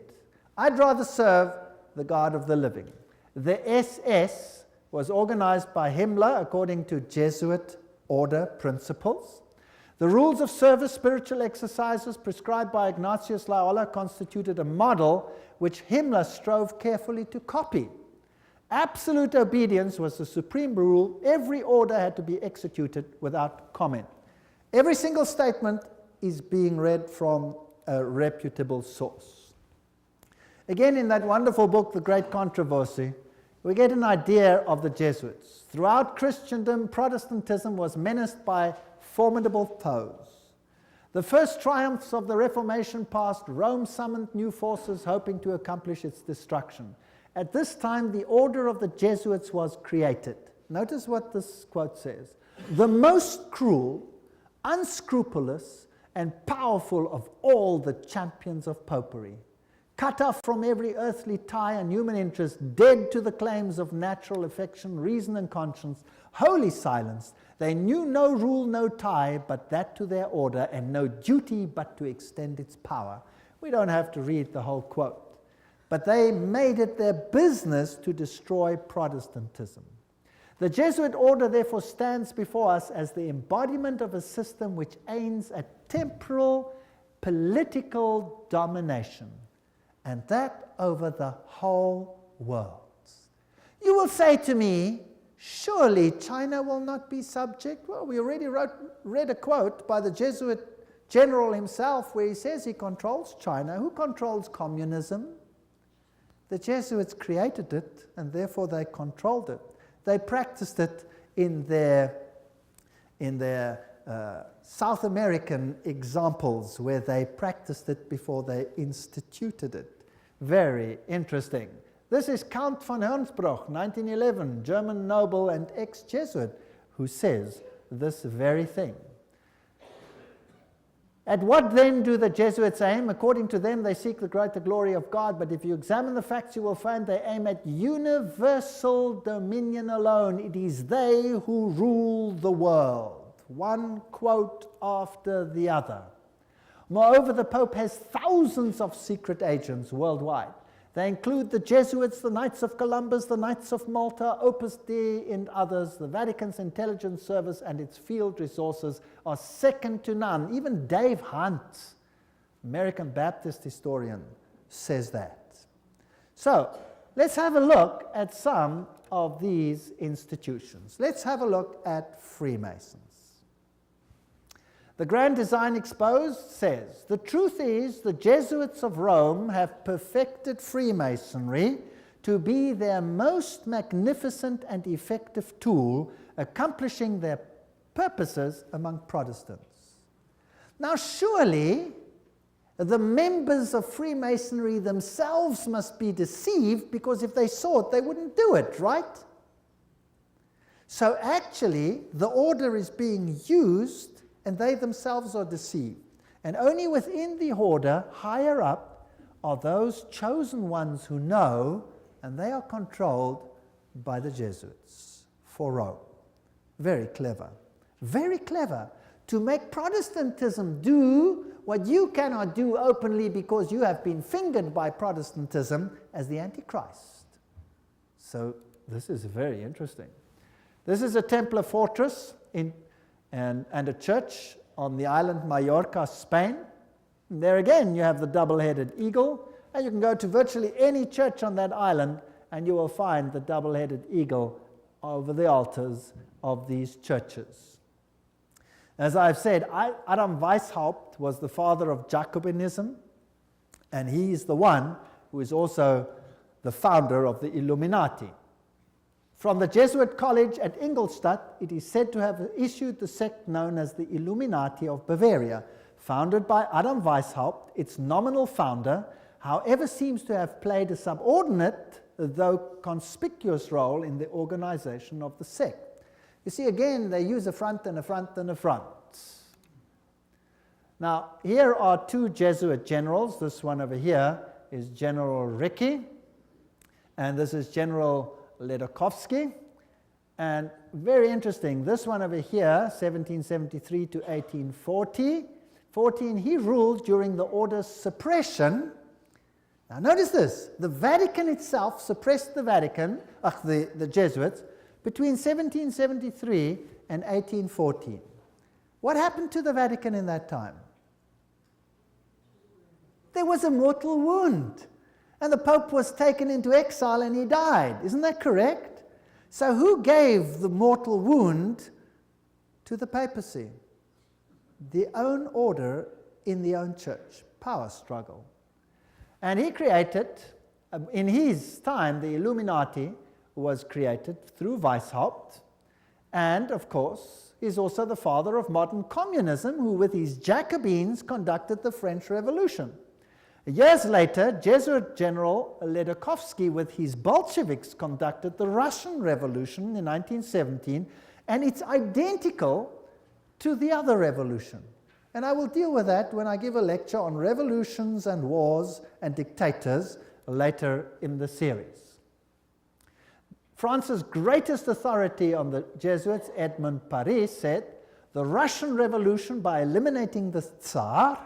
I'd rather serve the God of the living. The SS was organized by Himmler according to Jesuit order principles. The rules of service, spiritual exercises prescribed by Ignatius Loyola constituted a model which Himmler strove carefully to copy. Absolute obedience was the supreme rule. Every order had to be executed without comment. Every single statement is being read from a reputable source. Again, in that wonderful book, The Great Controversy, we get an idea of the Jesuits. Throughout Christendom, Protestantism was menaced by formidable foes. The first triumphs of the Reformation passed, Rome summoned new forces hoping to accomplish its destruction. At this time, the order of the Jesuits was created. Notice what this quote says. The most cruel, unscrupulous, and powerful of all the champions of popery. Cut off from every earthly tie and human interest, dead to the claims of natural affection, reason, and conscience, wholly silenced, they knew no rule, no tie, but that to their order, and no duty but to extend its power. We don't have to read the whole quote. But they made it their business to destroy Protestantism. The Jesuit order therefore stands before us as the embodiment of a system which aims at temporal political domination, and that over the whole world. You will say to me, surely China will not be subject? Well, we already read a quote by the Jesuit general himself where he says he controls China. Who controls communism? The Jesuits created it, and therefore they controlled it. They practiced it in their South American examples where they practiced it before they instituted it. Very interesting. This is Count von Hernsbruch, 1911, German noble and ex-Jesuit, who says this very thing. At what then do the Jesuits aim? According to them, they seek the greater glory of God, but if you examine the facts, you will find they aim at universal dominion alone. It is they who rule the world. One quote after the other. Moreover, the Pope has thousands of secret agents worldwide. They include the Jesuits, the Knights of Columbus, the Knights of Malta, Opus Dei, and others. The Vatican's intelligence service and its field resources are second to none. Even Dave Hunt, American Baptist historian, says that. So, let's have a look at some of these institutions. Let's have a look at Freemasons. The Grand Design Exposed says, the truth is the Jesuits of Rome have perfected Freemasonry to be their most magnificent and effective tool, accomplishing their purposes among Protestants. Now surely the members of Freemasonry themselves must be deceived, because if they saw it, they wouldn't do it, right? So actually the order is being used and they themselves are deceived. And only within the order, higher up, are those chosen ones who know, and they are controlled by the Jesuits for Rome. Very clever. Very clever. To make Protestantism do what you cannot do openly because you have been fingered by Protestantism as the Antichrist. So this is very interesting. This is a Templar fortress and a church on the island Mallorca, Spain. And there again you have the double-headed eagle, and you can go to virtually any church on that island and you will find the double-headed eagle over the altars of these churches. As I've said, Adam Weishaupt was the father of Jacobinism, and he is the one who is also the founder of the Illuminati. From the Jesuit college at Ingolstadt, it is said to have issued the sect known as the Illuminati of Bavaria, founded by Adam Weishaupt. Its nominal founder, however, seems to have played a subordinate, though conspicuous, role in the organization of the sect. You see, again, they use a front and a front and a front. Now, here are two Jesuit generals. This one over here is General Ricci, and this is General Ledochowski. And very interesting, this one over here, 1773 to 1840, he ruled during the order's suppression. Now notice this, the Vatican itself suppressed the Jesuits between 1773 and 1814. What happened to the Vatican in that time? There was a mortal wound. And the Pope was taken into exile and he died. Isn't that correct? So who gave the mortal wound to the papacy? The own order in the own church. Power struggle. And he created, in his time, the Illuminati was created through Weishaupt. And, of course, is also the father of modern communism, who with his Jacobins conducted the French Revolution. Years later, Jesuit General Ledokovsky with his Bolsheviks conducted the Russian Revolution in 1917, and it's identical to the other revolution. And I will deal with that when I give a lecture on revolutions and wars and dictators later in the series. France's greatest authority on the Jesuits, Edmond Paris, said, "The Russian Revolution, by eliminating the Tsar,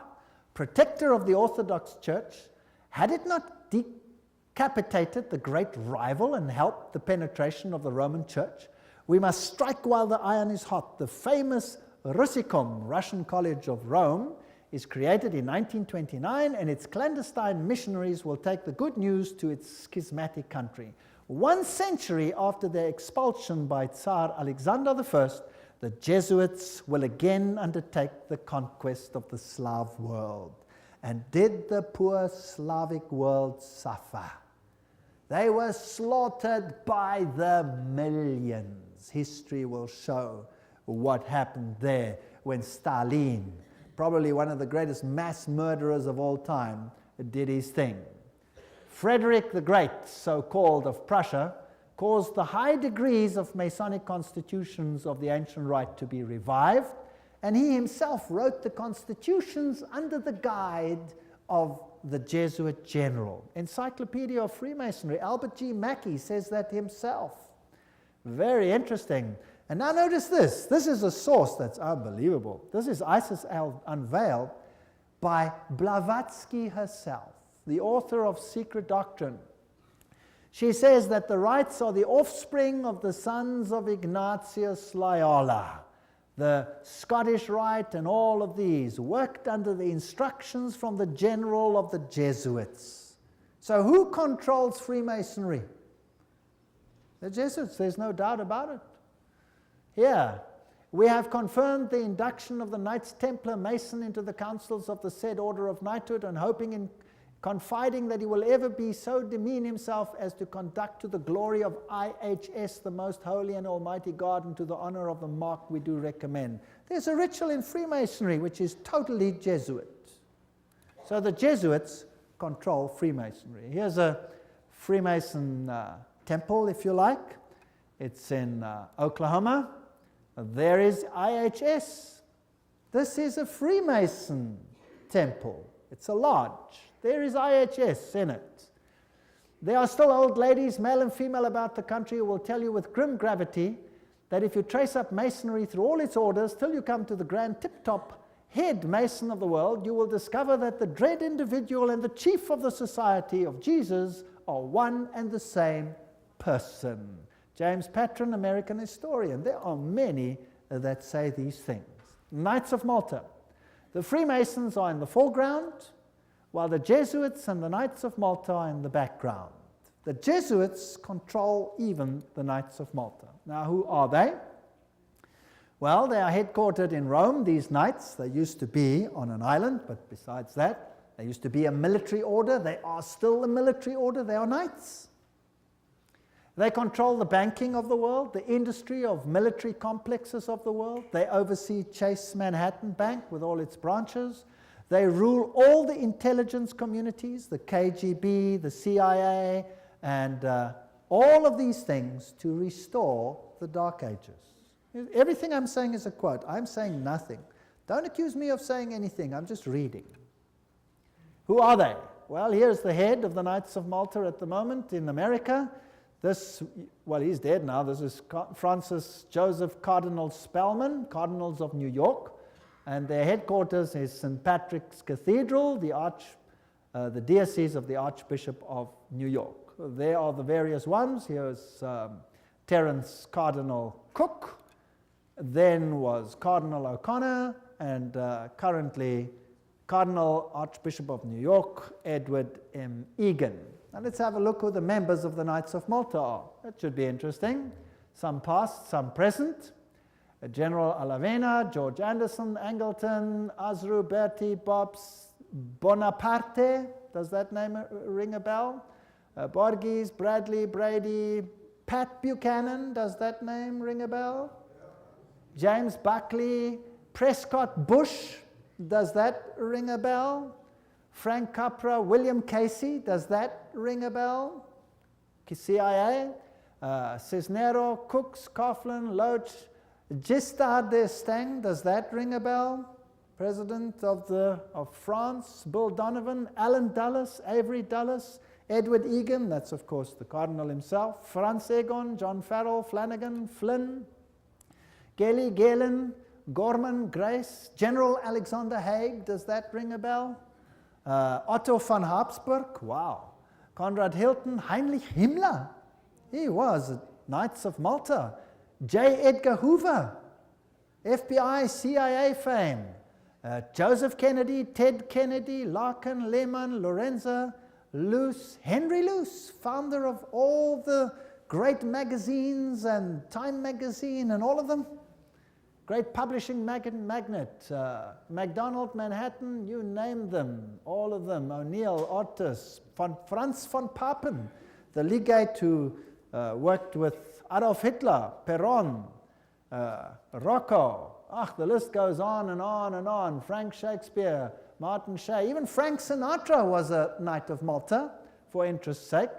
protector of the Orthodox Church, had it not decapitated the great rival and helped the penetration of the Roman Church, we must strike while the iron is hot. The famous Russicum, Russian College of Rome, is created in 1929, and its clandestine missionaries will take the good news to its schismatic country. 1 century after their expulsion by Tsar Alexander I, the Jesuits will again undertake the conquest of the Slav world." And did the poor Slavic world suffer? They were slaughtered by the millions. History will show what happened there when Stalin, probably one of the greatest mass murderers of all time, did his thing. Frederick the Great, so-called, of Prussia, caused the high degrees of Masonic constitutions of the ancient rite to be revived, and he himself wrote the constitutions under the guide of the Jesuit general. Encyclopedia of Freemasonry, Albert G. Mackey says that himself. Very interesting. And now notice this. This is a source that's unbelievable. This is Isis Unveiled by Blavatsky herself, the author of Secret Doctrine. She says that the rites are the offspring of the sons of Ignatius Loyola. The Scottish Rite and all of these worked under the instructions from the general of the Jesuits. So who controls Freemasonry? The Jesuits, there's no doubt about it. Here, we have confirmed the induction of the Knights Templar Mason into the councils of the said order of knighthood, and hoping and confiding that he will ever be so demean himself as to conduct to the glory of IHS, the most holy and almighty God, and to the honor of the mark we do recommend. There's a ritual in Freemasonry which is totally Jesuit. So the Jesuits control Freemasonry. Here's a Freemason temple, if you like. It's in Oklahoma. There is IHS. This is a Freemason temple. It's a lodge. There is IHS in it. There are still old ladies, male and female, about the country who will tell you with grim gravity that if you trace up Masonry through all its orders till you come to the grand tip-top head Mason of the world, you will discover that the dread individual and the chief of the Society of Jesus are one and the same person. James Patron, American historian. There are many that say these things. Knights of Malta. The Freemasons are in the foreground, while the Jesuits and the Knights of Malta are in the background. The Jesuits control even the Knights of Malta. Now, who are they? Well, they are headquartered in Rome, these knights. They used to be on an island, but besides that, they used to be a military order. They are still a military order. They are knights. They control the banking of the world, the industry of military complexes of the world. They oversee Chase Manhattan Bank with all its branches. They rule all the intelligence communities, the KGB, the CIA, and all of these things to restore the Dark Ages. Everything I'm saying is a quote. I'm saying nothing. Don't accuse me of saying anything. I'm just reading. Who are they? Well, here's the head of the Knights of Malta at the moment in America. This, well, he's dead now. This is Francis Joseph Cardinal Spellman, Cardinals of New York. And their headquarters is St. Patrick's Cathedral, the diocese of the Archbishop of New York. There are the various ones. Here's Terence Cardinal Cook. Then was Cardinal O'Connor, and currently Cardinal Archbishop of New York, Edward M. Egan. Now let's have a look who the members of the Knights of Malta are. That should be interesting. Some past, some present. General Alavena, George Anderson, Angleton, Azru, Bertie, Bobs, Bonaparte. Does that name ring a bell? Borges, Bradley, Brady, Pat Buchanan. Does that name ring a bell? James Buckley, Prescott Bush, does that ring a bell? Frank Capra, William Casey, does that ring a bell? CIA, Cisnero, Cooks, Coughlin, Loach, Giscard d'Estaing, does that ring a bell? President of France, Bill Donovan, Alan Dulles, Avery Dulles, Edward Egan, that's of course the Cardinal himself, Franz Egon, John Farrell, Flanagan, Flynn, Gelly, Galen, Gorman, Grace, General Alexander Haig, does that ring a bell? Otto von Habsburg, wow. Conrad Hilton, Heinrich Himmler, he was at Knights of Malta. J. Edgar Hoover, FBI, CIA fame. Joseph Kennedy, Ted Kennedy, Larkin, Lehman, Lorenzo, Luce, Henry Luce, founder of all the great magazines and Time magazine and all of them. Great publishing magnate, MacDonald, Manhattan, you name them, all of them. O'Neill, Otis, Franz von Papen, the legate who worked with Adolf Hitler, Perón, Rocco. The list goes on and on and on. Frank Shakespeare, Martin Shea, even Frank Sinatra was a Knight of Malta for interest's sake.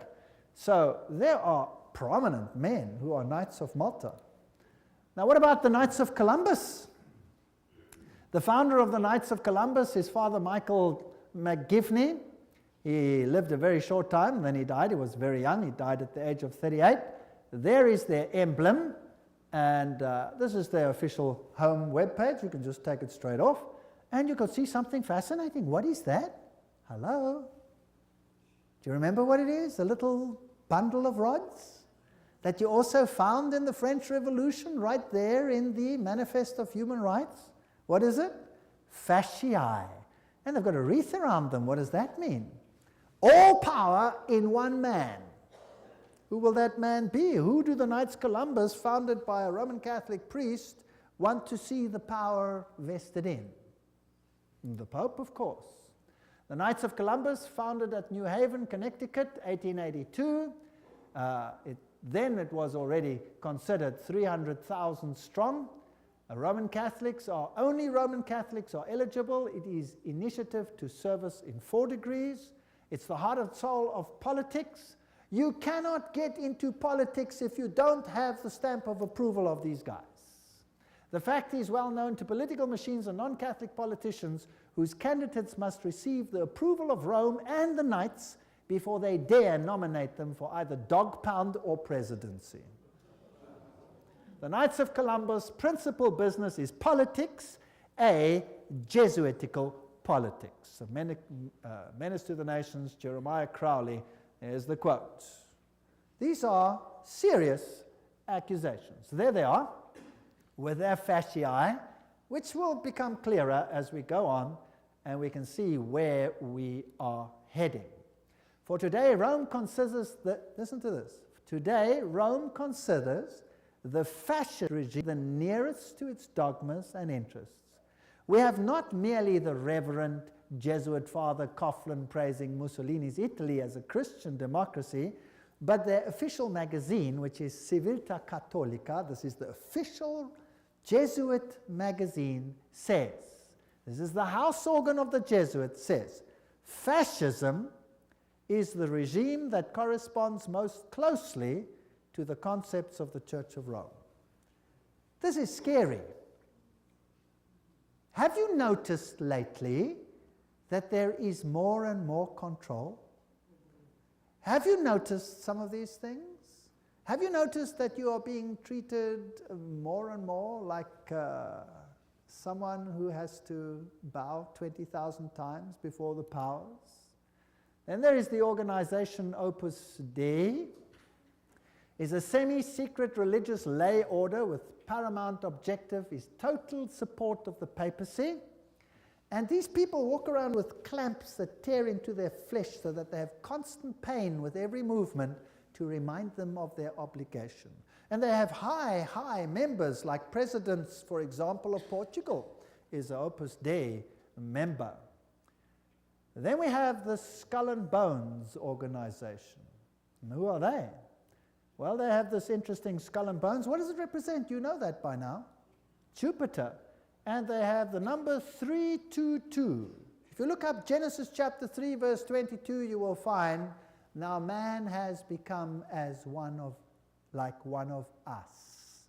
So there are prominent men who are Knights of Malta. Now what about the Knights of Columbus? The founder of the Knights of Columbus is Father Michael McGivney. He lived a very short time, then he died. He was very young. He died at the age of 38. There is their emblem, and this is their official home webpage. You can just take it straight off, and you can see something fascinating. What is that? Hello? Do you remember what it is? A little bundle of rods that you also found in the French Revolution right there in the Manifest of Human Rights. What is it? Fasciae. And they've got a wreath around them. What does that mean? All power in one man. Who will that man be? Who do the Knights Columbus, founded by a Roman Catholic priest, want to see the power vested in? The Pope, of course. The Knights of Columbus, founded at New Haven, Connecticut, 1882. Then it was already considered 300,000 strong. Only Roman Catholics are eligible. It is initiative to service in 4 degrees. It's the heart and soul of politics. You cannot get into politics if you don't have the stamp of approval of these guys. The fact is well known to political machines and non-Catholic politicians whose candidates must receive the approval of Rome and the Knights before they dare nominate them for either dog pound or presidency. The Knights of Columbus' principal business is politics, a Jesuitical politics. Menace to the Nations, Jeremiah Crowley, is the quote. These are serious accusations. There they are, with their fasciae, which will become clearer as we go on, and we can see where we are heading. For today, Rome considers listen to this. Today, Rome considers the fascist regime the nearest to its dogmas and interests. We have not merely the Reverend Jesuit Father Coughlin praising Mussolini's Italy as a Christian democracy, but their official magazine, which is Civiltà Cattolica, this is the official Jesuit magazine, says, this is the house organ of the Jesuits, says, fascism is the regime that corresponds most closely to the concepts of the Church of Rome. This is scary. Have you noticed lately that there is more and more control? Have you noticed some of these things? Have you noticed that you are being treated more and more like someone who has to bow 20,000 times before the powers? Then there is the organization Opus Dei. Is a semi-secret religious lay order with paramount objective is total support of the papacy. And these people walk around with clamps that tear into their flesh so that they have constant pain with every movement to remind them of their obligation. And they have high members, like presidents, for example, of Portugal is an Opus Dei member. Then we have the Skull and Bones organization. And who are they? Well, they have this interesting skull and bones. What does it represent? You know that by now. Jupiter, and they have the number 322. If you look up Genesis chapter 3 verse 22, you will find, now man has become as like one of us,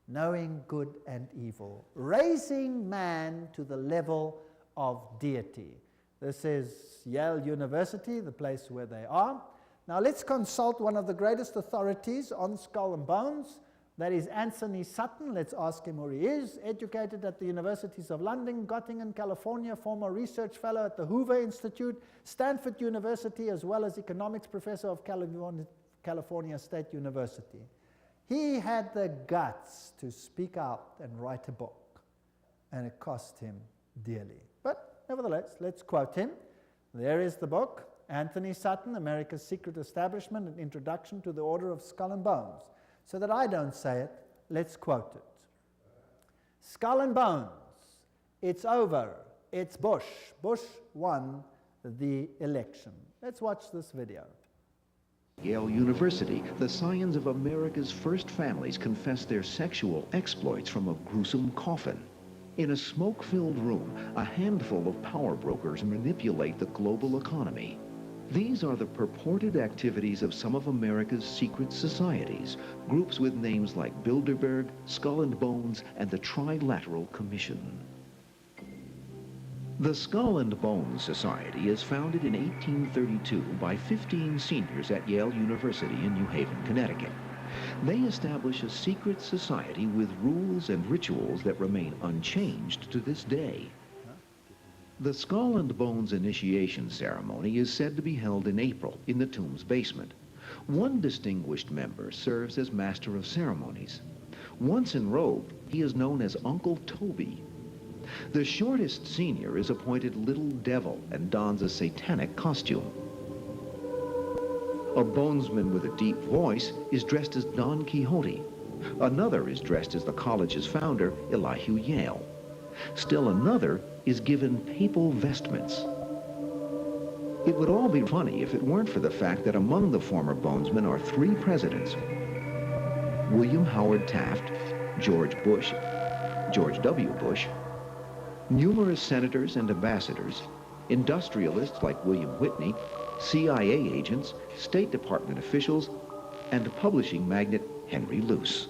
knowing good and evil, raising man to the level of deity. This is Yale University, the place where they are. Now let's consult one of the greatest authorities on skull and bones. That is Anthony Sutton. Let's ask him who he is. Educated at the Universities of London, Göttingen, California, former research fellow at the Hoover Institute, Stanford University, as well as economics professor of California State University. He had the guts to speak out and write a book, and it cost him dearly. But nevertheless, let's quote him. There is the book, Anthony Sutton, America's Secret Establishment, an Introduction to the Order of Skull and Bones. So that I don't say it, let's quote it. Skull and Bones, it's over, it's Bush. Bush won the election. Let's watch this video. Yale University, the scions of America's first families confess their sexual exploits from a gruesome coffin. In a smoke-filled room, a handful of power brokers manipulate the global economy. These are the purported activities of some of America's secret societies, groups with names like Bilderberg, Skull and Bones, and the Trilateral Commission. The Skull and Bones Society is founded in 1832 by 15 seniors at Yale University in New Haven, Connecticut. They establish a secret society with rules and rituals that remain unchanged to this day. The Skull and Bones initiation ceremony is said to be held in April in the tomb's basement. One distinguished member serves as master of ceremonies. Once enrobed, he is known as Uncle Toby. The shortest senior is appointed Little Devil and dons a satanic costume. A bonesman with a deep voice is dressed as Don Quixote. Another is dressed as the college's founder, Elihu Yale. Still another is given papal vestments. It would all be funny if it weren't for the fact that among the former bonesmen are 3 presidents: William Howard Taft, George Bush, George W. Bush, numerous senators and ambassadors, industrialists like William Whitney, CIA agents, State Department officials, and publishing magnate Henry Luce.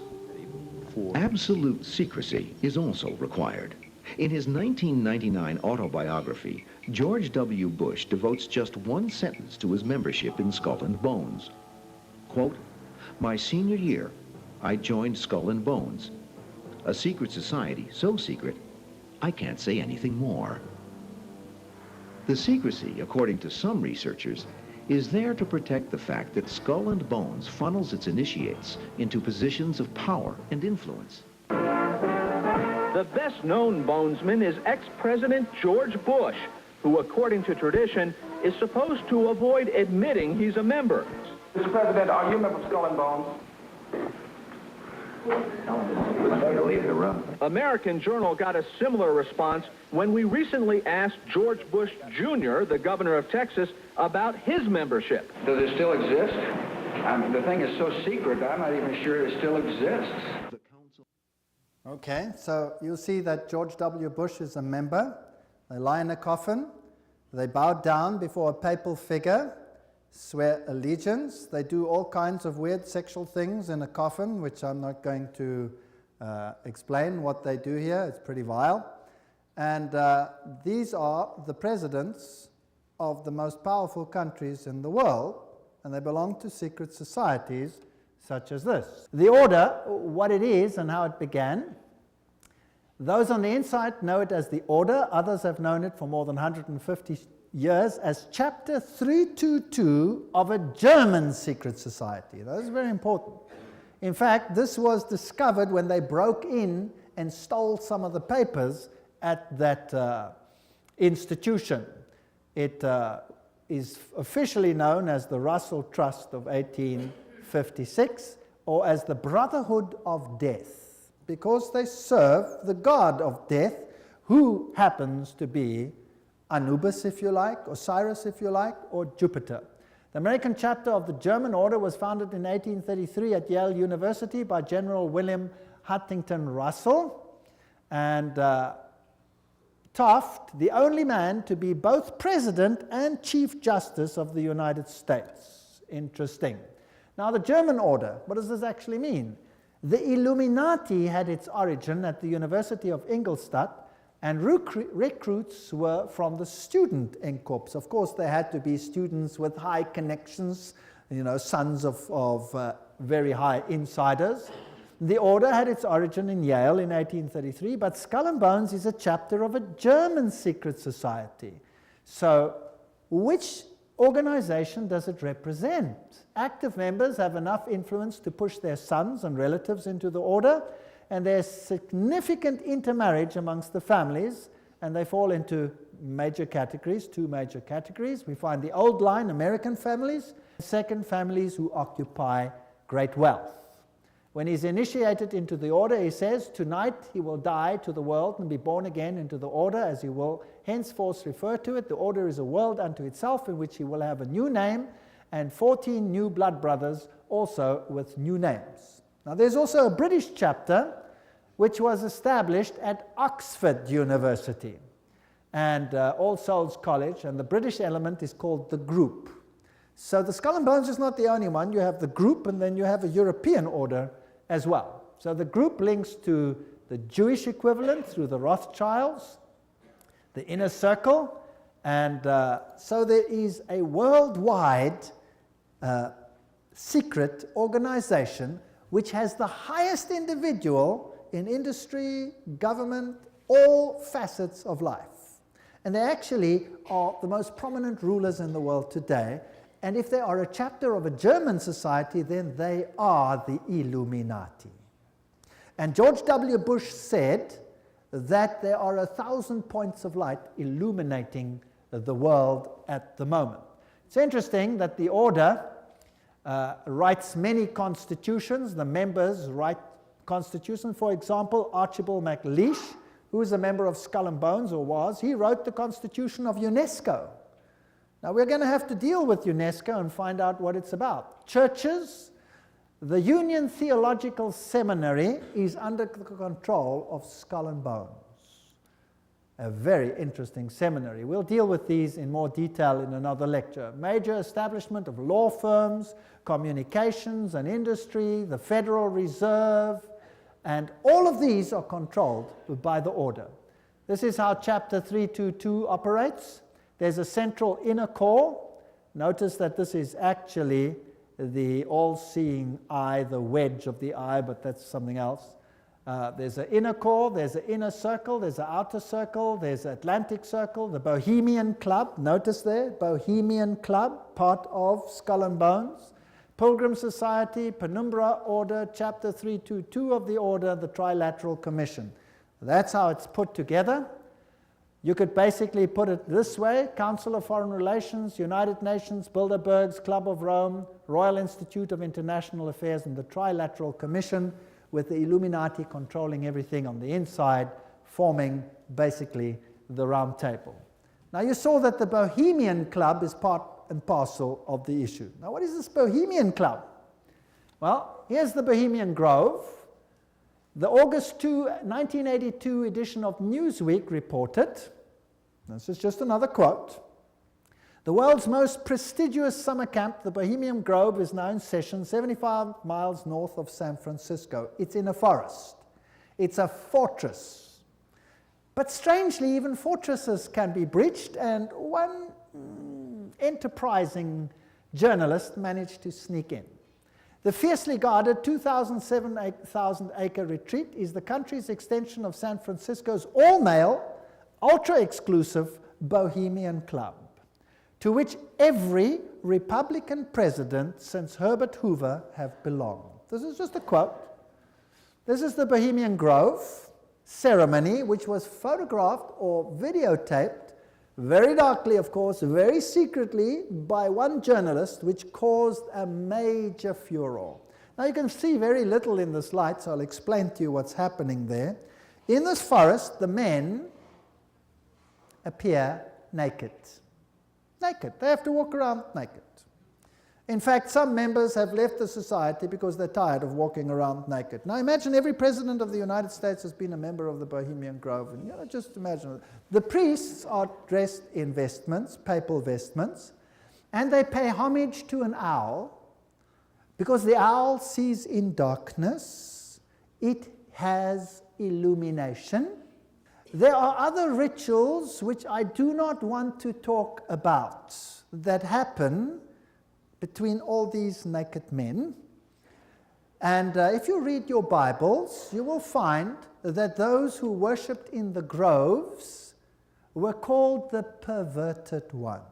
Absolute secrecy is also required. In his 1999 autobiography, George W. Bush devotes just one sentence to his membership in Skull and Bones. Quote, "My senior year, I joined Skull and Bones, a secret society so secret, I can't say anything more." The secrecy, according to some researchers, is there to protect the fact that Skull and Bones funnels its initiates into positions of power and influence. The best-known bonesman is ex-President George Bush, who, according to tradition, is supposed to avoid admitting he's a member. Mr. President, are you a member of Skull and Bones? Leave the room. American Journal got a similar response when we recently asked George Bush Jr., the governor of Texas, about his membership. Does it still exist? The thing is so secret, I'm not even sure it still exists. Okay, so you'll see that George W. Bush is a member. They lie in a coffin. They bow down before a papal figure, swear allegiance. They do all kinds of weird sexual things in a coffin, which I'm not going to explain what they do here. It's pretty vile. And these are the presidents of the most powerful countries in the world, and they belong to secret societies such as this. The order, what it is and how it began. Those on the inside know it as the order. Others have known it for more than 150 years as Chapter 322 of a German secret society. That is very important. In fact, this was discovered when they broke in and stole some of the papers at that institution. It is officially known as the Russell Trust of 1856, or as the Brotherhood of Death, because they serve the god of death, who happens to be Anubis, if you like, Osiris, if you like, or Jupiter. The American chapter of the German order was founded in 1833 at Yale University by General William Huntington Russell. And Taft, the only man to be both President and Chief Justice of the United States. Interesting. Now, the German order, what does this actually mean? The Illuminati had its origin at the University of Ingolstadt, and recruits were from the student Inkorps. Of course, they had to be students with high connections, you know, sons of very high insiders. The order had its origin in Yale in 1833, but Skull and Bones is a chapter of a German secret society. So, which organization does it represent? Active members have enough influence to push their sons and relatives into the order, and there's significant intermarriage amongst the families, and they fall into major categories, two major categories. We find the old line, American families, second, families who occupy great wealth. When he's initiated into the order, he says, tonight he will die to the world and be born again into the order, as he will henceforth refer to it. The order is a world unto itself, in which he will have a new name, and 14 new blood brothers also with new names. Now, there's also a British chapter which was established at Oxford University and All Souls College, and the British element is called the Group. So the Skull and Bones is not the only one. You have the Group, and then you have a European order as well. So the Group links to the Jewish equivalent through the Rothschilds, the Inner Circle, and so there is a worldwide secret organization which has the highest individual in industry, government, all facets of life. And they actually are the most prominent rulers in the world today. And if they are a chapter of a German society, then they are the Illuminati. And George W. Bush said that there are 1,000 points of light illuminating the world at the moment. It's interesting that the order writes many constitutions. The members write constitutions. For example, Archibald MacLeish, who is a member of Skull and Bones, or was, he wrote the Constitution of UNESCO. Now, we're going to have to deal with UNESCO and find out what it's about. Churches, the Union Theological Seminary is under the control of Skull and Bones. A very interesting seminary. We'll deal with these in more detail in another lecture. Major establishment of law firms, communications and industry, the Federal Reserve, and all of these are controlled by the order. This is how Chapter 322 operates. There's a central inner core. Notice that this is actually the all-seeing eye, the wedge of the eye, but that's something else. There's an inner core, there's an inner circle, there's an outer circle, there's an Atlantic Circle, the Bohemian Club, notice there, Bohemian Club, part of Skull and Bones, Pilgrim Society, Penumbra Order, Chapter 322 of the Order, the Trilateral Commission. That's how it's put together. You could basically put it this way: Council of Foreign Relations, United Nations, Bilderbergs, Club of Rome, Royal Institute of International Affairs, and the Trilateral Commission, with the Illuminati controlling everything on the inside, forming basically the round table. Now, you saw that the Bohemian Club is part and parcel of the issue. Now, what is this Bohemian Club? Well, here's the Bohemian Grove. The August 2, 1982 edition of Newsweek reported, this is just another quote, the world's most prestigious summer camp, the Bohemian Grove, is now in session 75 miles north of San Francisco. It's in a forest. It's a fortress. But strangely, even fortresses can be breached, and one enterprising journalist managed to sneak in. The fiercely guarded 2,000-acre retreat is the country's extension of San Francisco's all-male, ultra-exclusive Bohemian Club, to which every Republican president since Herbert Hoover have belonged. This is just a quote. This is the Bohemian Grove ceremony, which was photographed or videotaped, very darkly, of course, very secretly, by one journalist, which caused a major furor. Now, you can see very little in this light, so I'll explain to you what's happening there. In this forest, the men appear naked. Naked. They have to walk around naked. In fact, some members have left the society because they're tired of walking around naked. Now imagine every president of the United States has been a member of the Bohemian Grove. And just imagine. The priests are dressed in vestments, papal vestments, and they pay homage to an owl because the owl sees in darkness. It has illumination. There are other rituals which I do not want to talk about that happen between all these naked men. And if you read your Bibles, you will find that those who worshipped in the groves were called the perverted ones.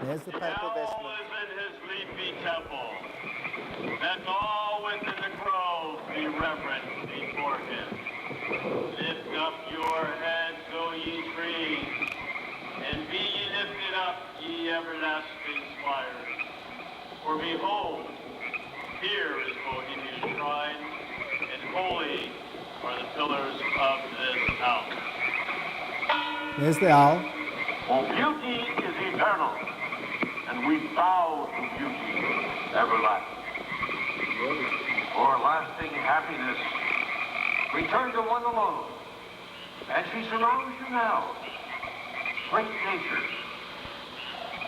There's the papal vestment. Is in his leafy temple. Let all within the grove be reverent before him. Lift up your heads, O ye trees, and be ye lifted up, ye everlasting spires. For behold, here is Bohemia's shrine, and holy are the pillars of this house. There's the owl. For beauty is eternal, and we bow to beauty everlasting. For lasting happiness, return to one alone, and she surrounds you now. Great nature,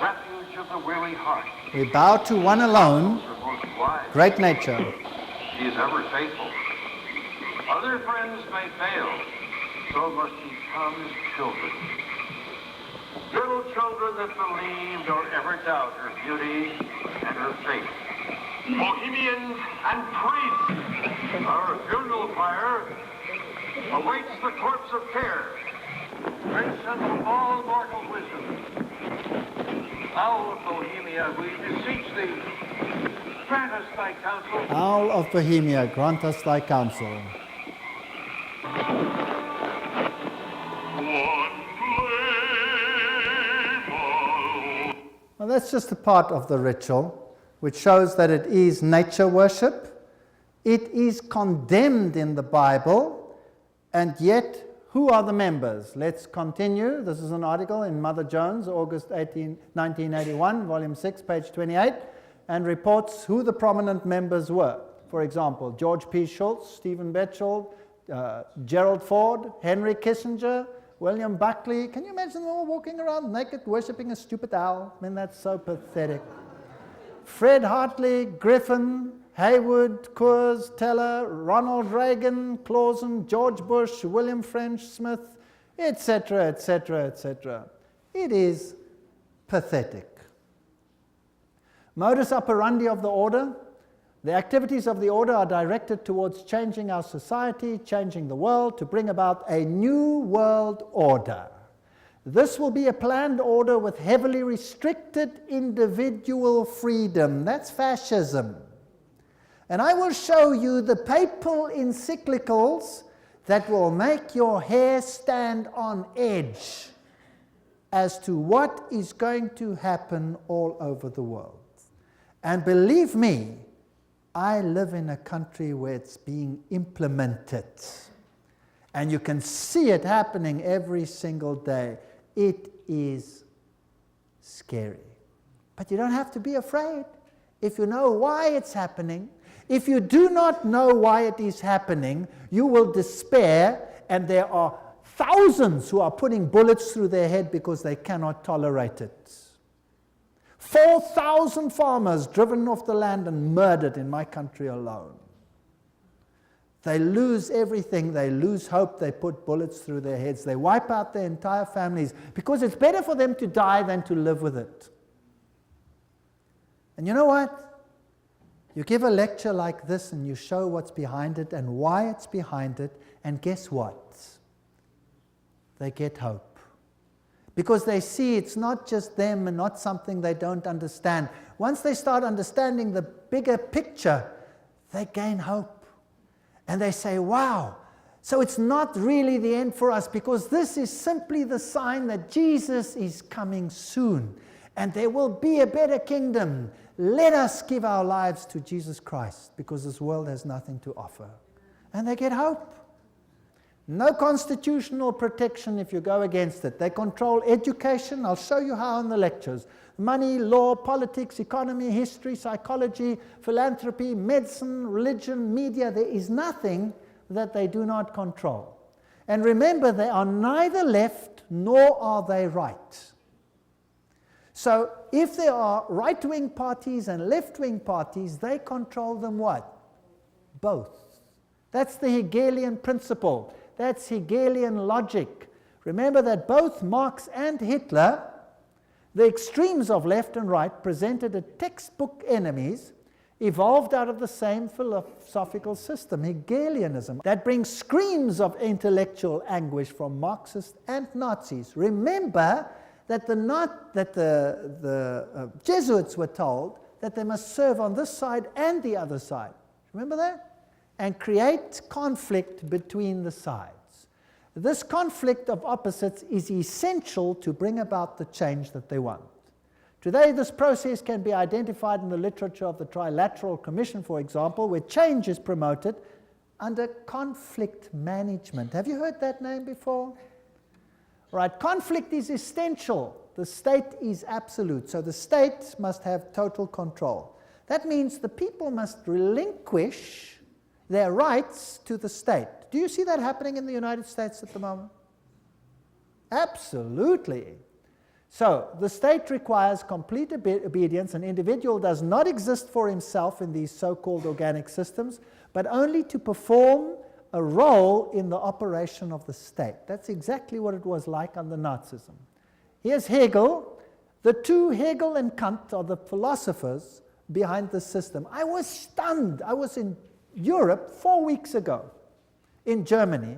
refuge of the weary heart. We bow to one alone, great nature. She is ever faithful. Other friends may fail, so must ye come as children. Little children that believe nor ever doubt her beauty and her faith. Bohemians and priests, our funeral pyre awaits the corpse of care. Grandson of all mortal wisdom. Owl of Bohemia, we beseech thee, grant us thy counsel. Owl of Bohemia, grant us thy counsel. Well, that's just a part of the ritual, which shows that it is nature worship. It is condemned in the Bible, and yet, who are the members? Let's continue. This is an article in Mother Jones, August 1981, volume 6, page 28, and reports who the prominent members were. For example, George P. Schultz, Stephen Batchelor, Gerald Ford, Henry Kissinger, William Buckley. Can you imagine them all walking around naked, worshipping a stupid owl? I mean, that's so pathetic. Fred Hartley, Griffin, Haywood, Coors, Teller, Ronald Reagan, Clausen, George Bush, William French Smith, etc., etc., etc. It is pathetic. Modus operandi of the order. The activities of the order are directed towards changing our society, changing the world, to bring about a new world order. This will be a planned order with heavily restricted individual freedom. That's fascism. And I will show you the papal encyclicals that will make your hair stand on edge as to what is going to happen all over the world. And believe me, I live in a country where it's being implemented. And you can see it happening every single day. It is scary. But you don't have to be afraid if you know why it's happening. If you do not know why it is happening, you will despair, and there are thousands who are putting bullets through their head because they cannot tolerate it. 4,000 farmers driven off the land and murdered in my country alone. They lose everything, they lose hope, they put bullets through their heads, they wipe out their entire families because it's better for them to die than to live with it. And you know what? You give a lecture like this and you show what's behind it and why it's behind it, and guess what? They get hope. Because they see it's not just them and not something they don't understand. Once they start understanding the bigger picture, they gain hope. And they say, wow, so it's not really the end for us, because this is simply the sign that Jesus is coming soon. And there will be a better kingdom. Let us give our lives to Jesus Christ, because this world has nothing to offer. And they get hope. No constitutional protection if you go against it. They control education. I'll show you how in the lectures. Money, law, politics, economy, history, psychology, philanthropy, medicine, religion, media. There is nothing that they do not control. And remember, they are neither left nor are they right. So if there are right-wing parties and left-wing parties, they control them what? Both. That's the Hegelian principle. That's Hegelian logic. Remember that both Marx and Hitler, the extremes of left and right, presented as textbook enemies, evolved out of the same philosophical system, Hegelianism, that brings screams of intellectual anguish from Marxists and Nazis. Remember that the Jesuits were told that they must serve on this side and the other side. Remember that? And create conflict between the sides. This conflict of opposites is essential to bring about the change that they want. Today, this process can be identified in the literature of the Trilateral Commission, for example, where change is promoted under conflict management. Have you heard that name before? Right, conflict is essential. The state is absolute, so the state must have total control. That means the people must relinquish their rights to the state. Do you see that happening in the United States at the moment? Absolutely. So, the state requires complete obedience. An individual does not exist for himself in these so-called organic systems, but only to perform a role in the operation of the state. That's exactly what it was like under Nazism. Here's Hegel. The two, Hegel and Kant, are the philosophers behind the system. I was stunned. I was in Europe 4 weeks ago, in Germany,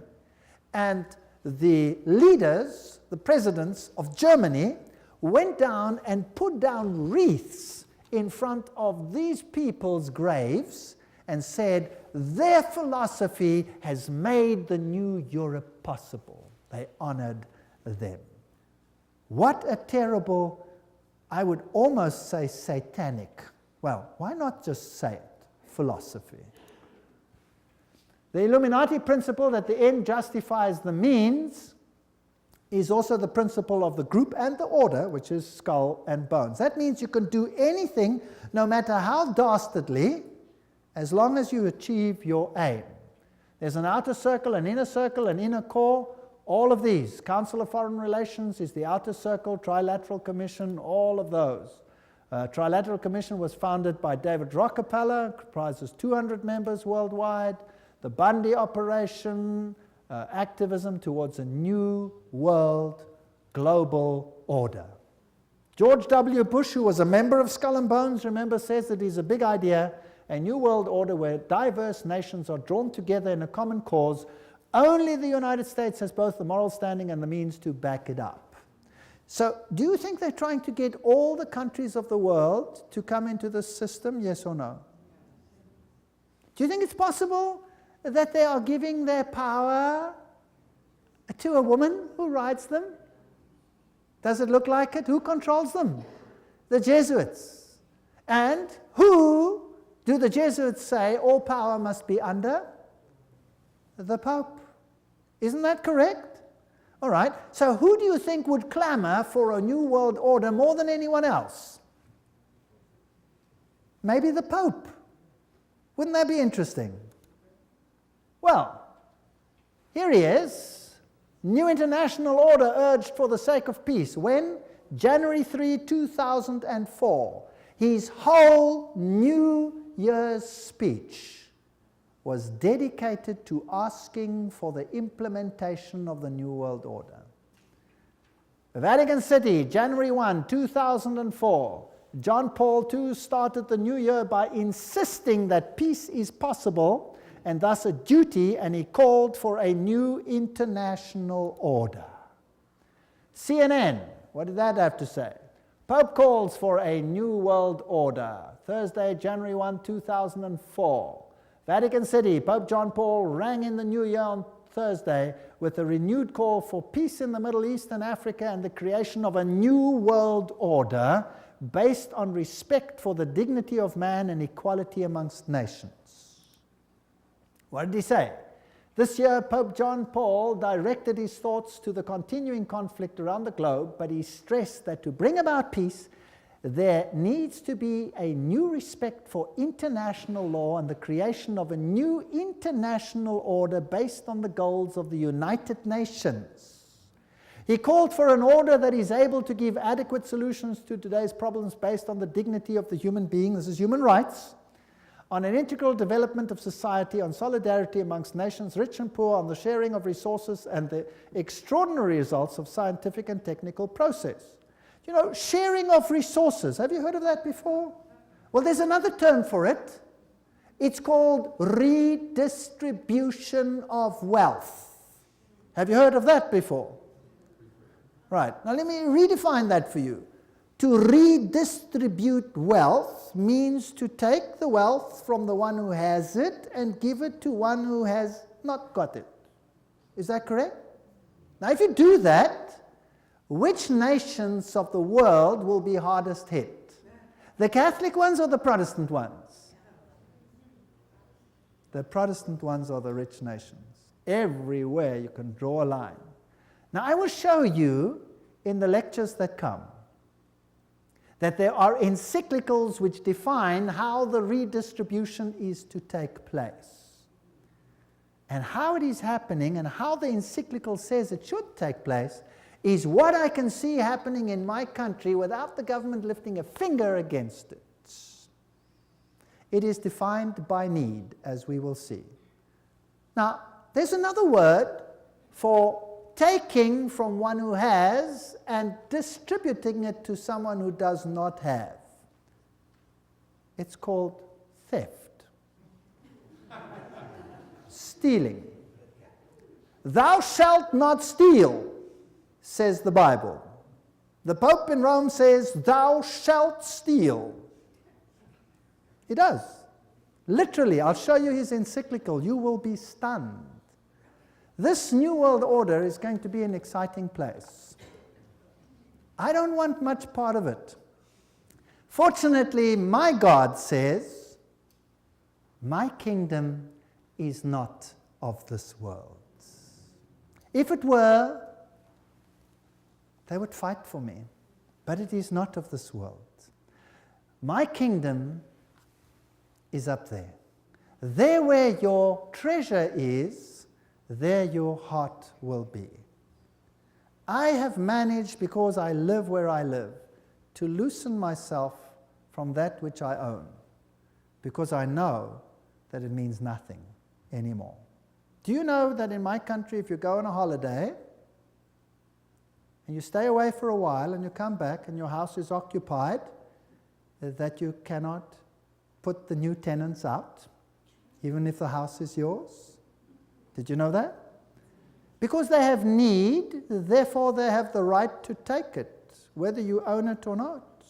and the leaders, the presidents of Germany, went down and put down wreaths in front of these people's graves and said, their philosophy has made the new Europe possible. They honored them. What a terrible, I would almost say satanic, well, why not just say it, philosophy. The Illuminati principle that the end justifies the means is also the principle of the group and the order, which is skull and bones. That means you can do anything, no matter how dastardly, as long as you achieve your aim. There's an outer circle, an inner core, all of these. Council of Foreign Relations is the outer circle, Trilateral Commission, all of those. Trilateral Commission was founded by David Rockefeller, comprises 200 members worldwide. The Bundy operation, activism towards a new world global order. George W. Bush, who was a member of Skull and Bones, remember, says that it's a big idea, a new world order where diverse nations are drawn together in a common cause. Only the United States has both the moral standing and the means to back it up. So, do you think they're trying to get all the countries of the world to come into this system, yes or no? Do you think it's possible that they are giving their power to a woman who rides them? Does it look like it? Who controls them? The Jesuits. And who do the Jesuits say all power must be under? The Pope. Isn't that correct? All right. So who do you think would clamor for a new world order more than anyone else? Maybe the Pope. Wouldn't that be interesting? Well, here he is. New international order urged for the sake of peace. When? January 3, 2004. His whole New Year's speech was dedicated to asking for the implementation of the New World Order. Vatican City, January 1, 2004. John Paul II started the new year by insisting that peace is possible and thus a duty, and he called for a new international order. CNN, what did that have to say? Pope calls for a new world order. Thursday, January 1, 2004. Vatican City, Pope John Paul rang in the new year on Thursday with a renewed call for peace in the Middle East and Africa and the creation of a new world order based on respect for the dignity of man and equality amongst nations. What did he say? This year, Pope John Paul directed his thoughts to the continuing conflict around the globe, but he stressed that to bring about peace, there needs to be a new respect for international law and the creation of a new international order based on the goals of the United Nations. He called for an order that is able to give adequate solutions to today's problems based on the dignity of the human being, this is human rights, on an integral development of society, on solidarity amongst nations, rich and poor, on the sharing of resources and the extraordinary results of scientific and technical process. You know, sharing of resources, have you heard of that before? Well, there's another term for it. It's called redistribution of wealth. Have you heard of that before? Right, now let me redefine that for you. To redistribute wealth means to take the wealth from the one who has it and give it to one who has not got it. Is that correct? Now, if you do that, which nations of the world will be hardest hit? The Catholic ones or the Protestant ones? The Protestant ones are the rich nations. Everywhere you can draw a line. Now, I will show you in the lectures that come that there are encyclicals which define how the redistribution is to take place. And how it is happening and how the encyclical says it should take place is what I can see happening in my country without the government lifting a finger against it. It is defined by need, as we will see. Now, there's another word for taking from one who has and distributing it to someone who does not have. It's called theft. Stealing. Thou shalt not steal, says the Bible. The Pope in Rome says, thou shalt steal. He does. Literally, I'll show you his encyclical. You will be stunned. This New World Order is going to be an exciting place. I don't want much part of it. Fortunately, my God says, my kingdom is not of this world. If it were, they would fight for me. But it is not of this world. My kingdom is up there. There where your treasure is, there your heart will be. I have managed, because I live where I live, to loosen myself from that which I own, because I know that it means nothing anymore. Do you know that in my country, if you go on a holiday, and you stay away for a while, and you come back, and your house is occupied, that you cannot put the new tenants out, even if the house is yours? Did you know that? Because they have need, therefore they have the right to take it, whether you own it or not.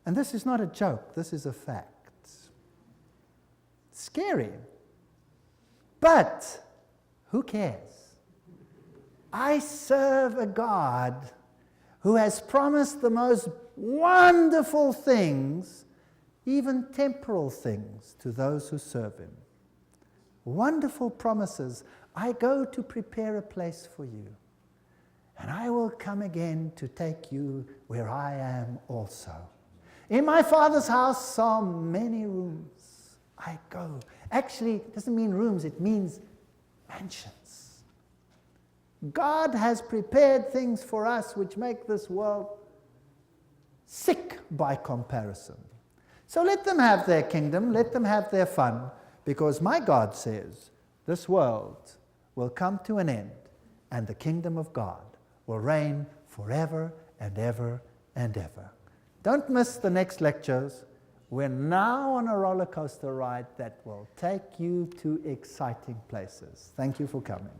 And this is not a joke, this is a fact. Scary. But who cares? I serve a God who has promised the most wonderful things, even temporal things, to those who serve him. Wonderful promises. I go to prepare a place for you, and I will come again to take you where I am also. In my Father's house are many rooms. I go. Actually, it doesn't mean rooms, it means mansions. God has prepared things for us which make this world sick by comparison. So let them have their kingdom, let them have their fun, because my God says this world will come to an end and the kingdom of God will reign forever and ever and ever. Don't miss the next lectures. We're now on a roller coaster ride that will take you to exciting places. Thank you for coming.